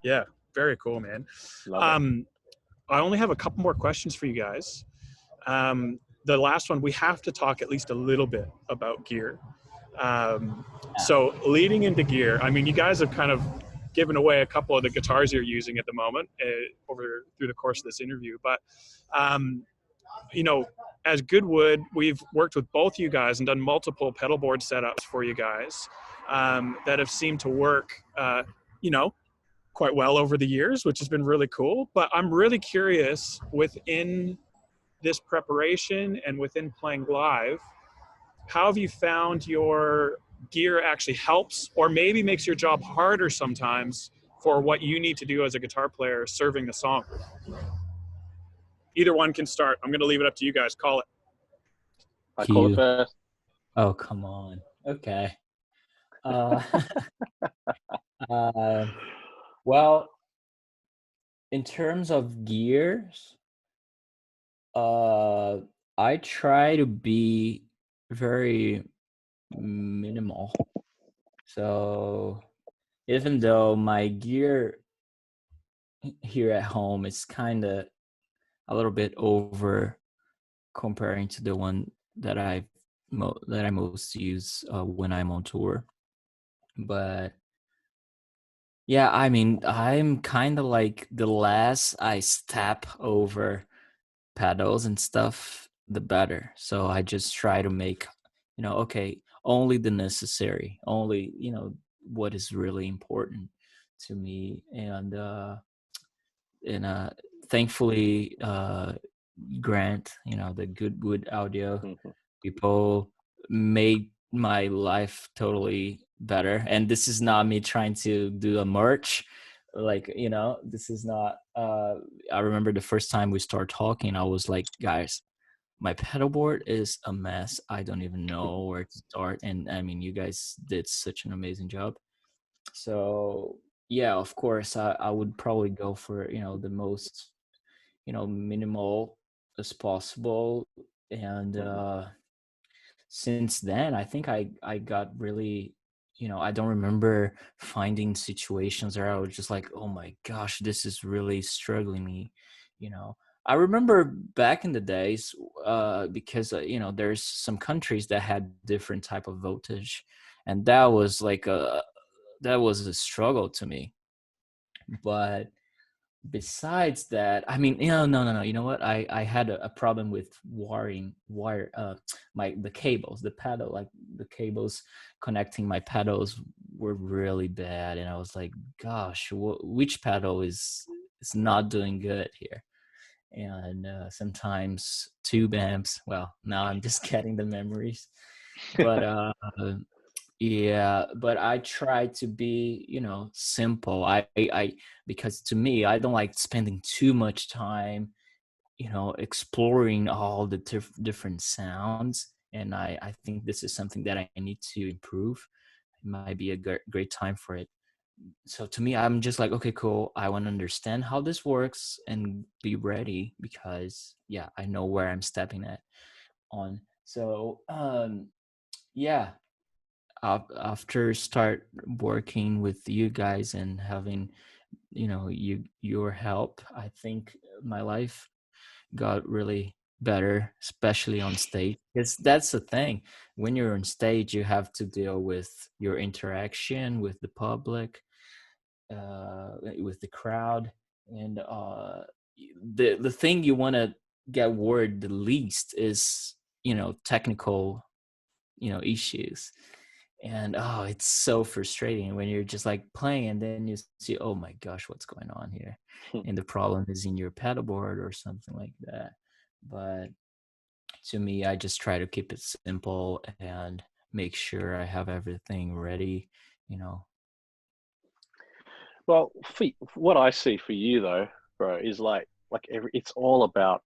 Yeah, very cool, man. I only have a couple more questions for you guys. The last one, we have to talk at least a little bit about gear. So leading into gear, I mean, you guys have kind of given away a couple of the guitars you're using at the moment through the course of this interview, but you know, as Goodwood, we've worked with both you guys and done multiple pedal board setups for you guys that have seemed to work, you know, quite well over the years, which has been really cool. But I'm really curious within this preparation and within playing live, how have you found your gear actually helps or maybe makes your job harder sometimes for what you need to do as a guitar player serving the song? Either one can start. I'm going to leave it up to you guys. Call it. I call it Hugh. first. Oh, come on. Okay. Uh, uh, well, in terms of gears, uh, I try to be very minimal. So even though my gear here at home is kind of a little bit over comparing to the one that I most use when I'm on tour, but yeah, I mean, I'm kind of like the less I step over pedals and stuff, the better. So I just try to make, okay, only the necessary, only, what is really important to me. And thankfully, Grant, the Goodwood Audio Mhm. people made my life totally better. And this is not me trying to do a merch, like, this is not I remember the first time we started talking, I was like, guys, my pedal board is a mess, I don't even know where to start. And I mean, you guys did such an amazing job. So yeah, of course, I would probably go for, the most, minimal as possible. And since then, I think I got really, I don't remember finding situations where I was just like, oh my gosh, this is really struggling me. you know I remember back in the days, because there's some countries that had different type of voltage, and that was a struggle to me. But besides that, I mean, no, you know what, I had a problem with wire the cables, the pedal, like the cables connecting my pedals were really bad, and I was like, gosh, which pedal is not doing good here? And sometimes tube amps, well, now I'm just getting the memories. But yeah, but I try to be, simple. I because to me, I don't like spending too much time, exploring all the different sounds. And I think this is something that I need to improve. It might be a great time for it. So to me, I'm just like, okay, cool. I want to understand how this works and be ready, because yeah, I know where I'm stepping at on. So yeah, after start working with you guys and having, your help, I think my life got really better, especially on stage, because that's the thing. When you're on stage, you have to deal with your interaction with the public, with the crowd. And the thing you want to get worried the least is, technical, issues. And oh, it's so frustrating when you're just like playing and then you see, oh my gosh, what's going on here? And the problem is in your pedal board or something like that. But to me, I just try to keep it simple and make sure I have everything ready, you know. Well, what I see for you though, bro, is it's all about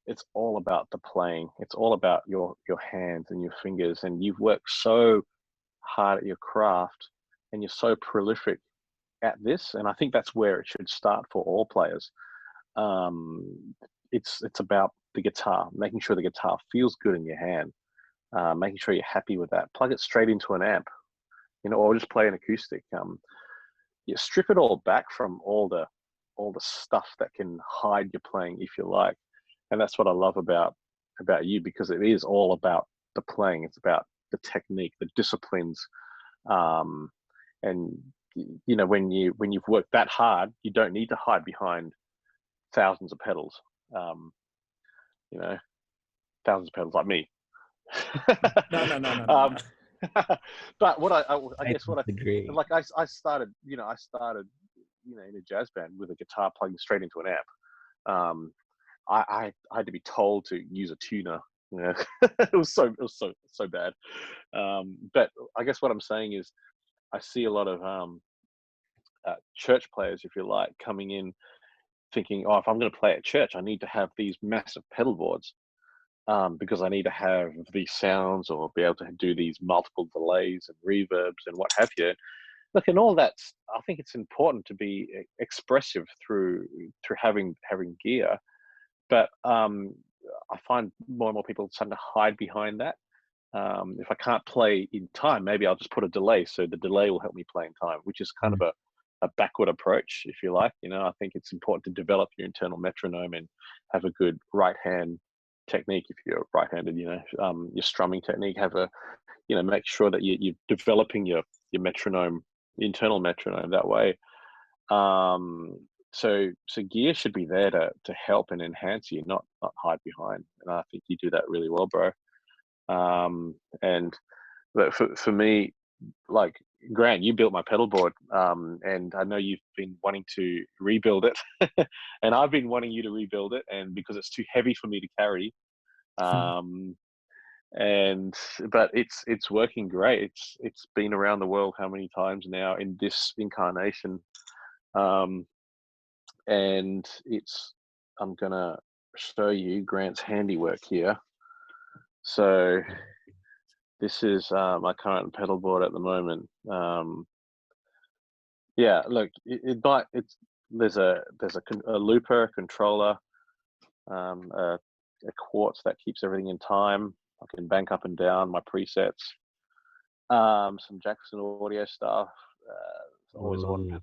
the playing. It's all about your hands and your fingers, and you've worked so hard at your craft, and you're so prolific at this. And I think that's where it should start for all players. It's about the guitar, making sure the guitar feels good in your hand, making sure you're happy with that. Plug it straight into an amp, or just play an acoustic. You strip it all back from all the stuff that can hide your playing, if you like. And that's what I love about you, because it is all about the playing. It's about the technique, the disciplines, and when you've worked that hard, you don't need to hide behind thousands of pedals. Um, thousands of pedals like me. No. But what I I guess what agree. like I started in a jazz band with a guitar plugged straight into an amp. I had to be told to use a tuner. Yeah, it was so bad. But I guess what I'm saying is I see a lot of church players, if you like, coming in thinking, oh, if I'm going to play at church, I need to have these massive pedal boards because I need to have these sounds or be able to do these multiple delays and reverbs and what have you. Look, and all that's, I think it's important to be expressive through having gear, but I find more and more people starting to hide behind that. If I can't play in time, maybe I'll just put a delay, so the delay will help me play in time, which is kind of a backward approach, if you like. I think it's important to develop your internal metronome and have a good right hand technique if you're right-handed. Your strumming technique, make sure that you're developing your metronome, internal metronome that way. So gear should be there to help and enhance you, not hide behind. And I think you do that really well, bro. And but for me, like Grant, you built my pedal board, and I know you've been wanting to rebuild it, and I've been wanting you to rebuild it, and because it's too heavy for me to carry. But it's working great. It's been around the world how many times now in this incarnation, and I'm gonna show you Grant's handiwork here. So this is my current pedal board at the moment. Yeah, look, there's a looper, controller, a quartz that keeps everything in time. I can bank up and down my presets. Some Jackson audio stuff. Always on.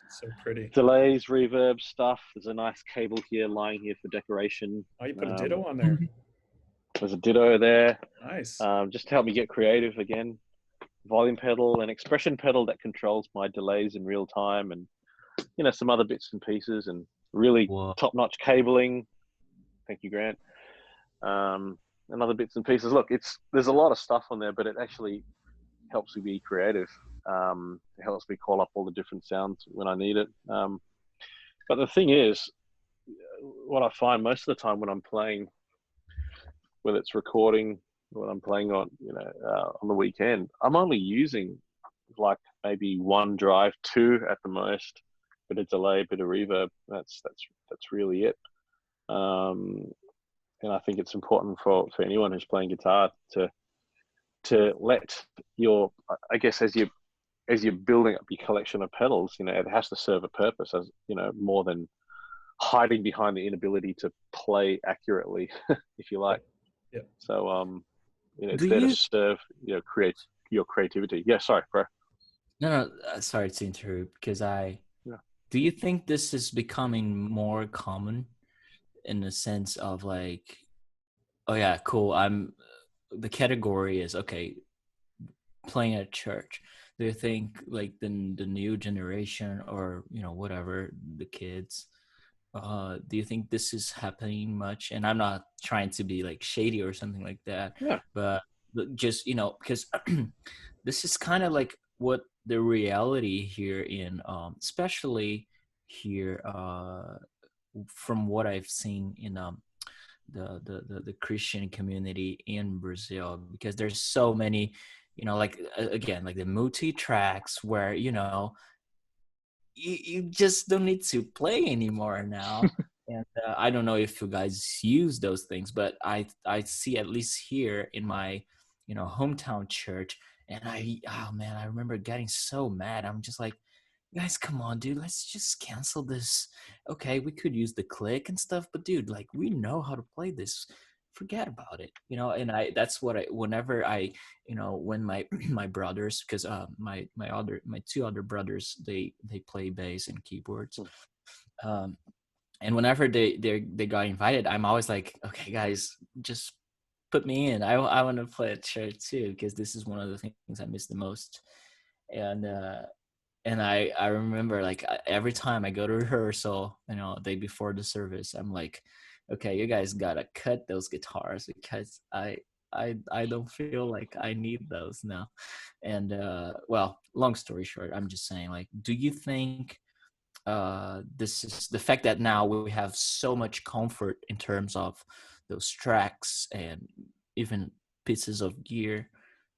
So pretty. Delays, reverb stuff. There's a nice cable here lying here for decoration. Oh, you put a ditto on there. There's a ditto there. Nice. Just to help me get creative again. Volume pedal, an expression pedal that controls my delays in real time, and some other bits and pieces, and really top-notch cabling. Thank you, Grant. And other bits and pieces. Look, there's a lot of stuff on there, but it actually helps me be creative. It helps me call up all the different sounds when I need it. But the thing is, what I find most of the time when I'm playing, whether it's recording, when I'm playing on the weekend, I'm only using like maybe one drive, two at the most, bit of delay, bit of reverb. That's really it. And I think it's important for anyone who's playing guitar to let your, I guess, as you're building up your collection of pedals, it has to serve a purpose, as more than hiding behind the inability to play accurately, if you like. Yeah. So it's there to serve your creativity. Yeah, sorry, bro. No, sorry to interrupt, because do you think this is becoming more common in the sense of like, oh yeah, cool, the category is okay, playing at church. Do you think like the new generation, or whatever, the kids, do you think this is happening much? And I'm not trying to be like shady or something like that, but just because this is kind of like what the reality here in especially here from what I've seen in the Christian community in Brazil, because there's so many, like again, like the multi tracks where you just don't need to play anymore now. And I don't know if you guys use those things, but I see, at least here in my hometown church, and oh man, I remember getting so mad. I'm just like, guys, come on, dude, let's just cancel this. Okay, we could use the click and stuff, but dude, like, we know how to play this. Forget about it, and that's what whenever I when my my brothers, because my two other brothers, they play bass and keyboards, and whenever they got invited, I'm always like, okay guys, just put me in. I want to play at church too, because this is one of the things I miss the most. And I remember, like, every time I go to rehearsal, the day before the service, I'm like, okay, you guys gotta cut those guitars because I don't feel like I need those now. And well, long story short, I'm just saying, like, do you think this is the fact that now we have so much comfort in terms of those tracks and even pieces of gear?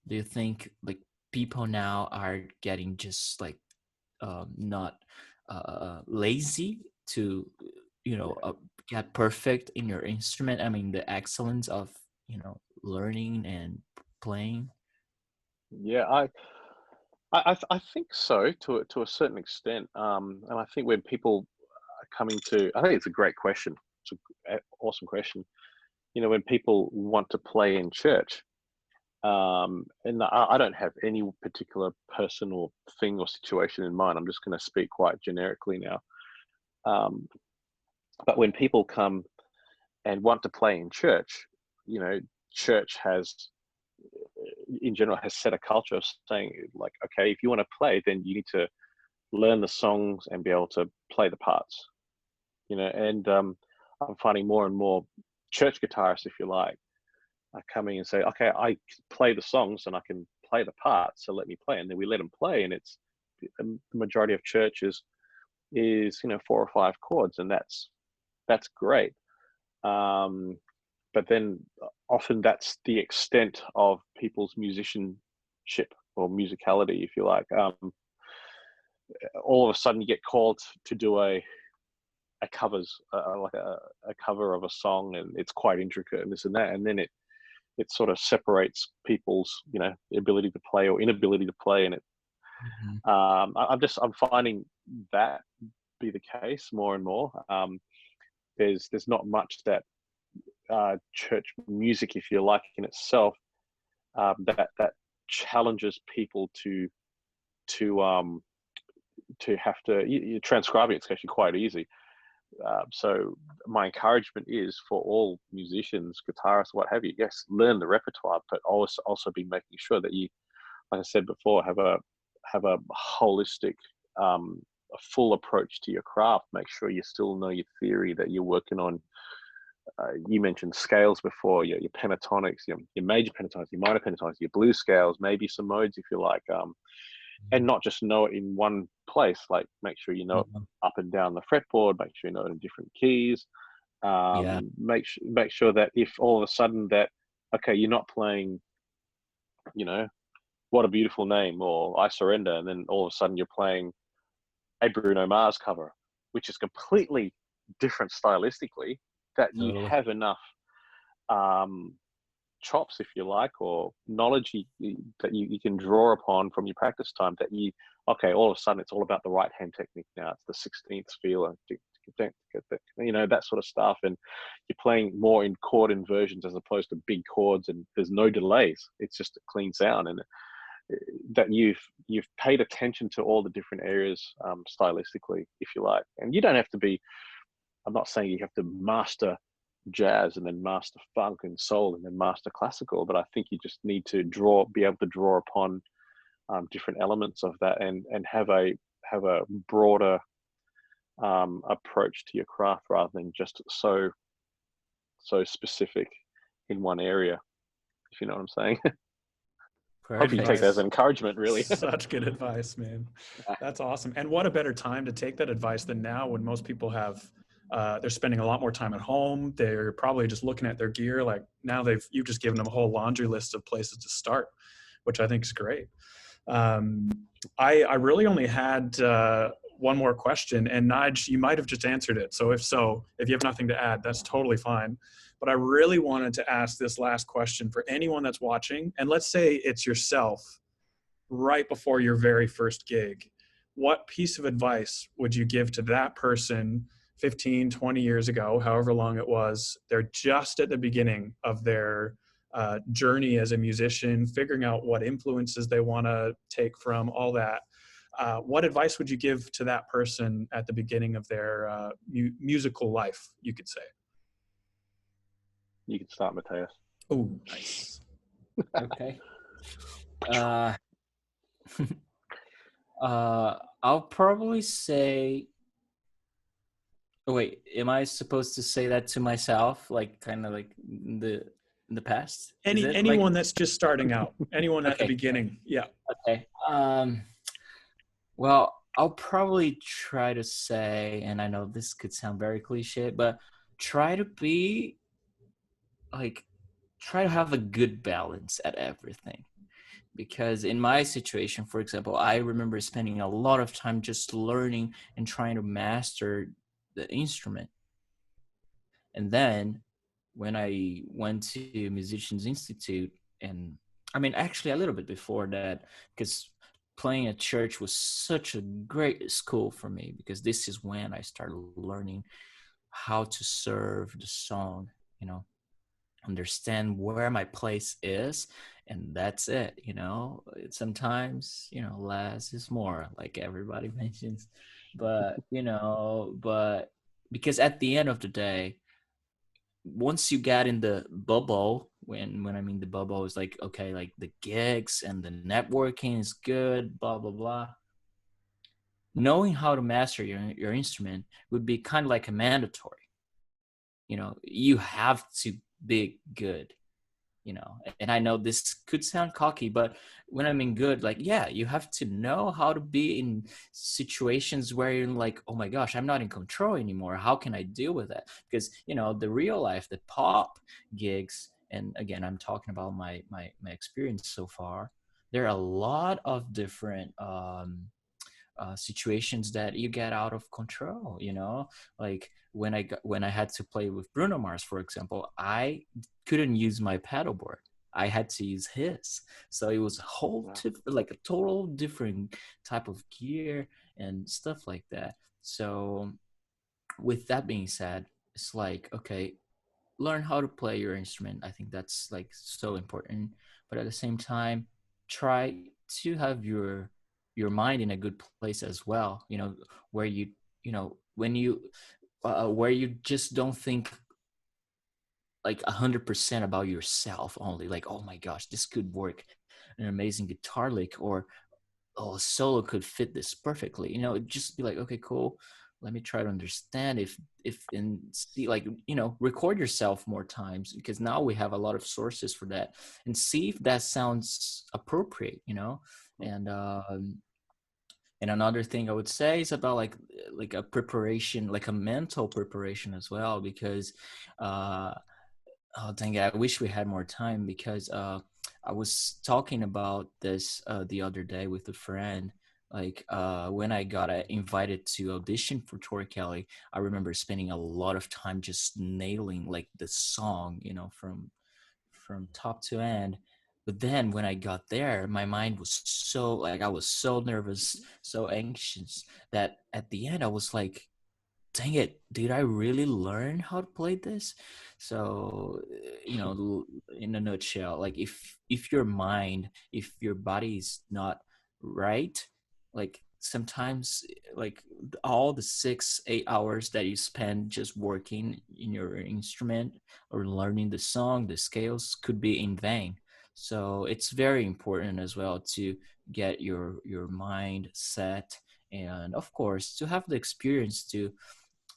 Do you think like people now are getting just like not lazy to get perfect in your instrument? I mean, the excellence of learning and playing. Yeah, I think so to a certain extent. And I think when people are coming to, I think it's a great question. It's an awesome question. You know, when people want to play in church, and I don't have any particular person or thing or situation in mind. I'm just going to speak quite generically now. Um, but when people come and want to play in church, you know, church has, in general, has set a culture of saying, like, okay, if you want to play, then you need to learn the songs and be able to play the parts. You know, and I'm finding more and more church guitarists, if you like, are coming and say, okay, I play the songs and I can play the parts, so let me play. And then we let them play, and it's the majority of churches is 4 or 5 chords, and that's great. But then often that's the extent of people's musicianship or musicality, if you like. All of a sudden, you get called to do a covers like a cover of a song, and it's quite intricate and this and that, and then it sort of separates people's ability to play or inability to play, and I'm finding that be the case more and more. There's not much that church music, if you like, in itself that challenges people to have to you transcribe it. It's actually quite easy. So my encouragement is for all musicians, guitarists, what have you, yes, learn the repertoire, but also be making sure that you, like I said before, have a holistic, a full approach to your craft. Make sure you still know your theory that you're working on. You mentioned scales before, your pentatonics, your major pentatonics, your minor pentatonics, your blues scales, maybe some modes if you like, and not just know it in one place. Like, make sure you know it up and down the fretboard, make sure you know it in different keys. Make sure that if all of a sudden that, okay, you're not playing, What a Beautiful Name or I Surrender, and then all of a sudden you're playing a Bruno Mars cover, which is completely different stylistically, that you have enough chops, if you like, or knowledge that you can draw upon from your practice time, that all of a sudden it's all about the right hand technique now. It's the 16th feel, that sort of stuff, and you're playing more in chord inversions as opposed to big chords, and there's no delays. It's just a clean sound, and that you've paid attention to all the different areas stylistically, if you like. And you don't have to be, I'm not saying you have to master jazz and then master funk and soul and then master classical, but I think you just need to be able to draw upon different elements of that, and have a broader approach to your craft, rather than just so specific in one area, if you know what I'm saying. Hope you take that as encouragement, really. Such good advice, man. That's awesome. And what a better time to take that advice than now, when most people have they're spending a lot more time at home. They're probably just looking at their gear. Like, now you've just given them a whole laundry list of places to start, which I think is great. I really only had one more question, and Nigel, you might have just answered it. So if you have nothing to add, that's totally fine. But I really wanted to ask this last question for anyone that's watching, and let's say it's yourself right before your very first gig. What piece of advice would you give to that person 15, 20 years ago, however long it was? They're just at the beginning of their journey as a musician, figuring out what influences they want to take from all that. What advice would you give to that person at the beginning of their musical life, you could say? You can start, Mateus. Oh, nice. Okay. I'll probably say Oh, wait, am I supposed to say that to myself, like kind of like in the past? Is it like Anyone that's just starting out, anyone at the okay, beginning. Yeah. okay? Well, I'll probably try to say, and I know this could sound very cliche, but try to be like try to have a good balance at everything. Because in my situation, for example, I remember spending a lot of time just learning and trying to master the instrument. And then when I went to Musicians Institute, and I mean, actually, a little bit before that, because playing at church was such a great school for me, because this is when I started learning how to serve the song, you know, understand where my place is, and that's it. Sometimes, less is more, like everybody mentions, but because at the end of the day, once you get in the bubble, when I mean the bubble is like, okay, like the gigs and the networking is good, blah blah blah, knowing how to master your instrument would be kind of like a mandatory. You have to be good. And I know this could sound cocky, but when I mean good, like, yeah, you have to know how to be in situations where you're like, oh my gosh, I'm not in control anymore. How can I deal with that? Because the real life, the pop gigs, and again, I'm talking about my experience so far, there are a lot of different situations that you get out of control. Like when I had to play with Bruno Mars, for example, I couldn't use my pedal board. I had to use his. So it was a whole like a total different type of gear and stuff like that. So with that being said, it's like, okay, learn how to play your instrument. I think that's like so important. But at the same time, try to have your mind in a good place as well. Where when you where you just don't think like 100% about yourself only. Like, oh my gosh, this could work an amazing guitar lick, or oh, a solo could fit this perfectly. Just be like, okay, cool. Let me try to understand if and see, like, record yourself more times, because now we have a lot of sources for that, and see if that sounds appropriate. And another thing I would say is about like a preparation, like a mental preparation as well, because oh dang it, I wish we had more time, because I was talking about this the other day with a friend. Like when I got invited to audition for Tori Kelly, I remember spending a lot of time just nailing like the song, from top to end. But then when I got there, my mind was so, like, I was so nervous, so anxious, that at the end I was like, dang it, did I really learn how to play this? So in a nutshell, like, if your mind, if your body is not right, like sometimes, like, all the 6 8 hours that you spend just working in your instrument or learning the song, the scales, could be in vain. So it's very important as well to get your mind set, and of course to have the experience to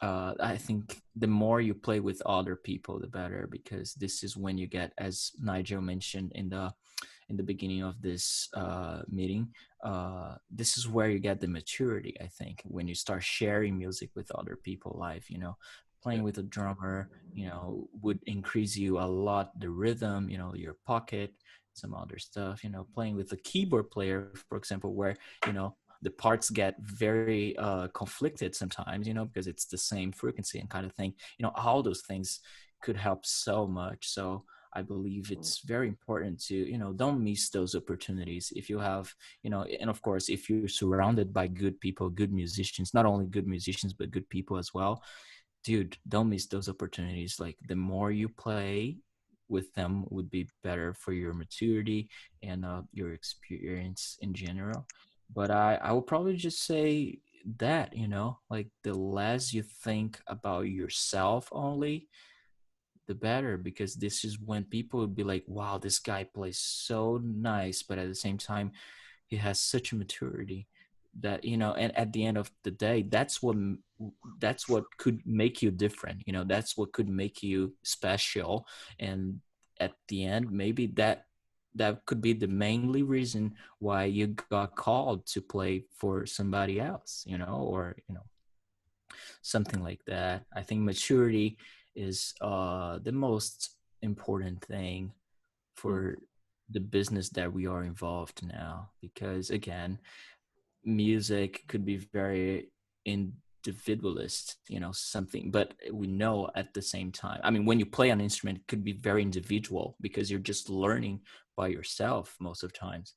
I think the more you play with other people, the better, because this is when you get, as Nigel mentioned in the beginning of this meeting, this is where you get the maturity. I think when you start sharing music with other people live, playing with a drummer, would increase you a lot, the rhythm, your pocket, some other stuff, playing with a keyboard player, for example, where the parts get very conflicted sometimes, because it's the same frequency and kind of thing. All those things could help so much. So I believe it's very important to, don't miss those opportunities. If you have, and of course, if you're surrounded by good people, good musicians, not only good musicians, but good people as well, dude, don't miss those opportunities. Like, the more you play with them would be better for your maturity and your experience in general. But I will probably just say that, like, the less you think about yourself only, the better, because this is when people would be like, wow, this guy plays so nice, but at the same time, he has such a maturity that, and at the end of the day, that's what that's what could make you different. You know, that's what could make you special. And at the end, maybe that could be the mainly reason why you got called to play for somebody else, you know, or, you know, something like that. I think maturity is the most important thing for the business that we are involved now, because again, music could be very individualist, you know, something, but we know at the same time, I mean, when you play an instrument, it could be very individual because you're just learning by yourself most of times.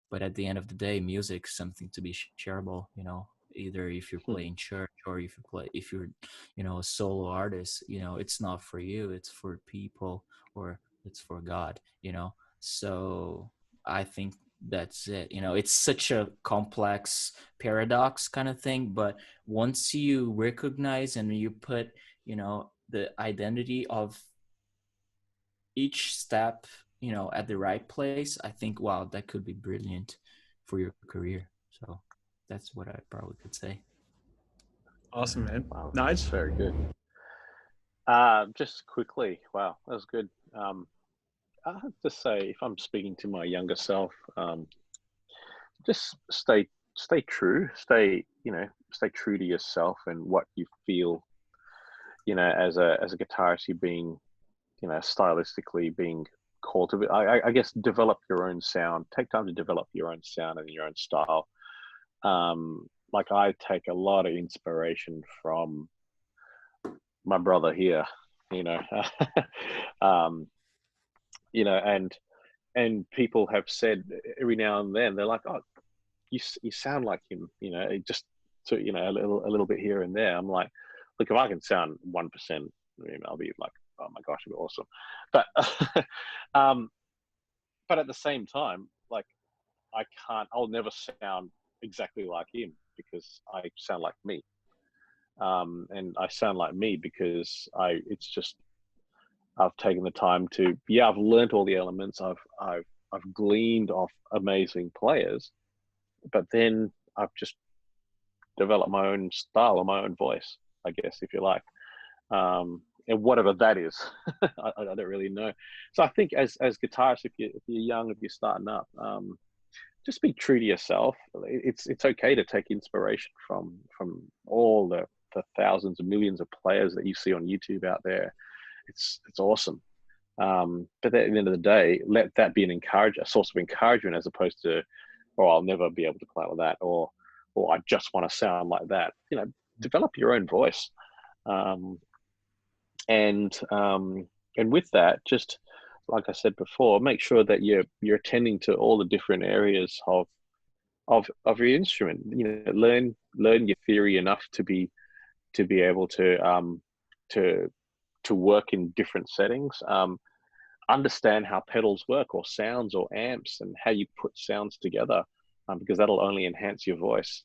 But at the end of the day, music's something to be shareable, you know, either if you're playing church or if you're, you know, a solo artist, you know, it's not for you, it's for people, or it's for God, you know. So I think that's it. You know, it's such a complex paradox kind of thing, but once you recognize and you put, you know, the identity of each step, you know, at the right place, I think, wow, that could be brilliant for your career. So that's what I probably could say. Awesome, man. Wow, Nigel? very good. Just quickly, wow, that was good. I have to say, if I'm speaking to my younger self, just stay true, stay true to yourself and what you feel. You know, as a guitarist, you're being, you know, stylistically being called to. I guess develop your own sound. Take time to develop your own sound and your own style. Like I take a lot of inspiration from my brother here. You know, you know, and people have said every now and then, they're like, oh, you sound like him, you know, it just, so, you know, a little bit here and there. I'm like, look, if I can sound 1%, I'll be like, oh my gosh, it'll be awesome. But but at the same time, like, I'll never sound exactly like him because I sound like me. And I sound like me because it's just, I've taken the time to, yeah, I've learned all the elements. I've gleaned off amazing players, but then I've just developed my own style or my own voice, I guess, if you like. And whatever that is, I don't really know. So I think as guitarists, if you're young, if you're starting up, just be true to yourself. It's okay to take inspiration from all the thousands and millions of players that you see on YouTube out there. It's awesome. But at the end of the day, let that be a source of encouragement, as opposed to, oh, I'll never be able to play like that, or I just want to sound like that. You know, develop your own voice. And with that, just like I said before, make sure that you're attending to all the different areas of your instrument. You know, learn your theory enough to be able to work in different settings. Understand how pedals work, or sounds, or amps, and how you put sounds together, because that'll only enhance your voice.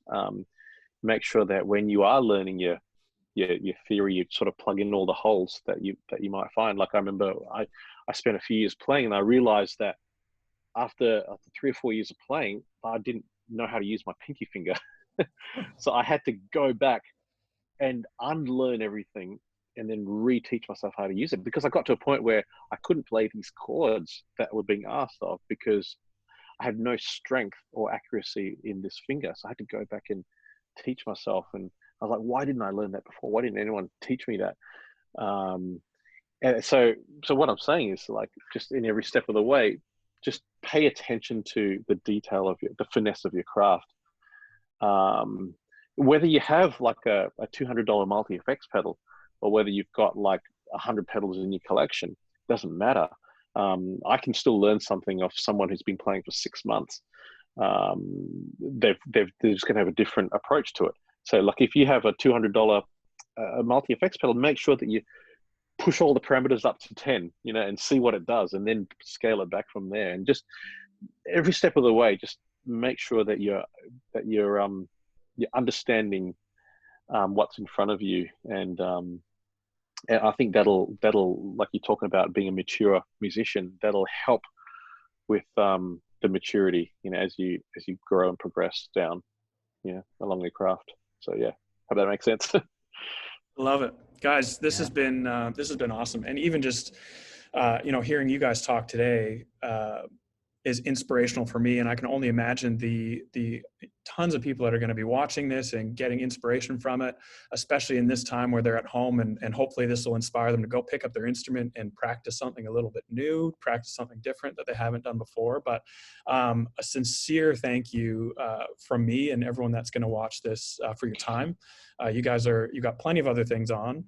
Make sure that when you are learning your theory, you sort of plug in all the holes that you might find. Like I remember I spent a few years playing, and I realized that after 3 or 4 years of playing, I didn't know how to use my pinky finger. So I had to go back and unlearn everything and then reteach myself how to use it, because I got to a point where I couldn't play these chords that were being asked of because I had no strength or accuracy in this finger. So I had to go back and teach myself. And I was like, why didn't I learn that before? Why didn't anyone teach me that? And so what I'm saying is, like, just in every step of the way, just pay attention to the detail of the finesse of your craft. Whether you have like a $200 multi-effects pedal, or whether you've got like 100 pedals in your collection, doesn't matter. I can still learn something off someone who's been playing for 6 months. They're just going to have a different approach to it. So, like, if you have a $200 multi-effects pedal, make sure that you push all the parameters up to 10, you know, and see what it does, and then scale it back from there. And just every step of the way, just make sure that you're understanding what's in front of you. And I think that'll, like you're talking about being a mature musician, that'll help with the maturity, you know, as you grow and progress down, you know, along your craft. So yeah, Hope that makes sense. Love it, guys. This has been awesome, and even just hearing you guys talk today is inspirational for me, and I can only imagine the tons of people that are going to be watching this and getting inspiration from it, especially in this time where they're at home, and hopefully this will inspire them to go pick up their instrument and practice something a little bit new, practice something different that they haven't done before. But a sincere thank you from me and everyone that's going to watch this for your time. You got plenty of other things on.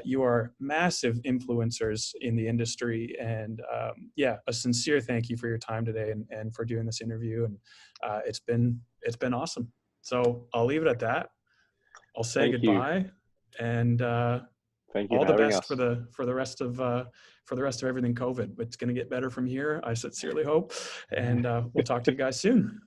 You are massive influencers in the industry, and a sincere thank you for your time today and for doing this interview. And it's been awesome. So I'll leave it at that. I'll say goodbye, and thank you all for the having best us. for the rest of everything COVID. It's going to get better from here, I sincerely hope, and we'll talk to you guys soon.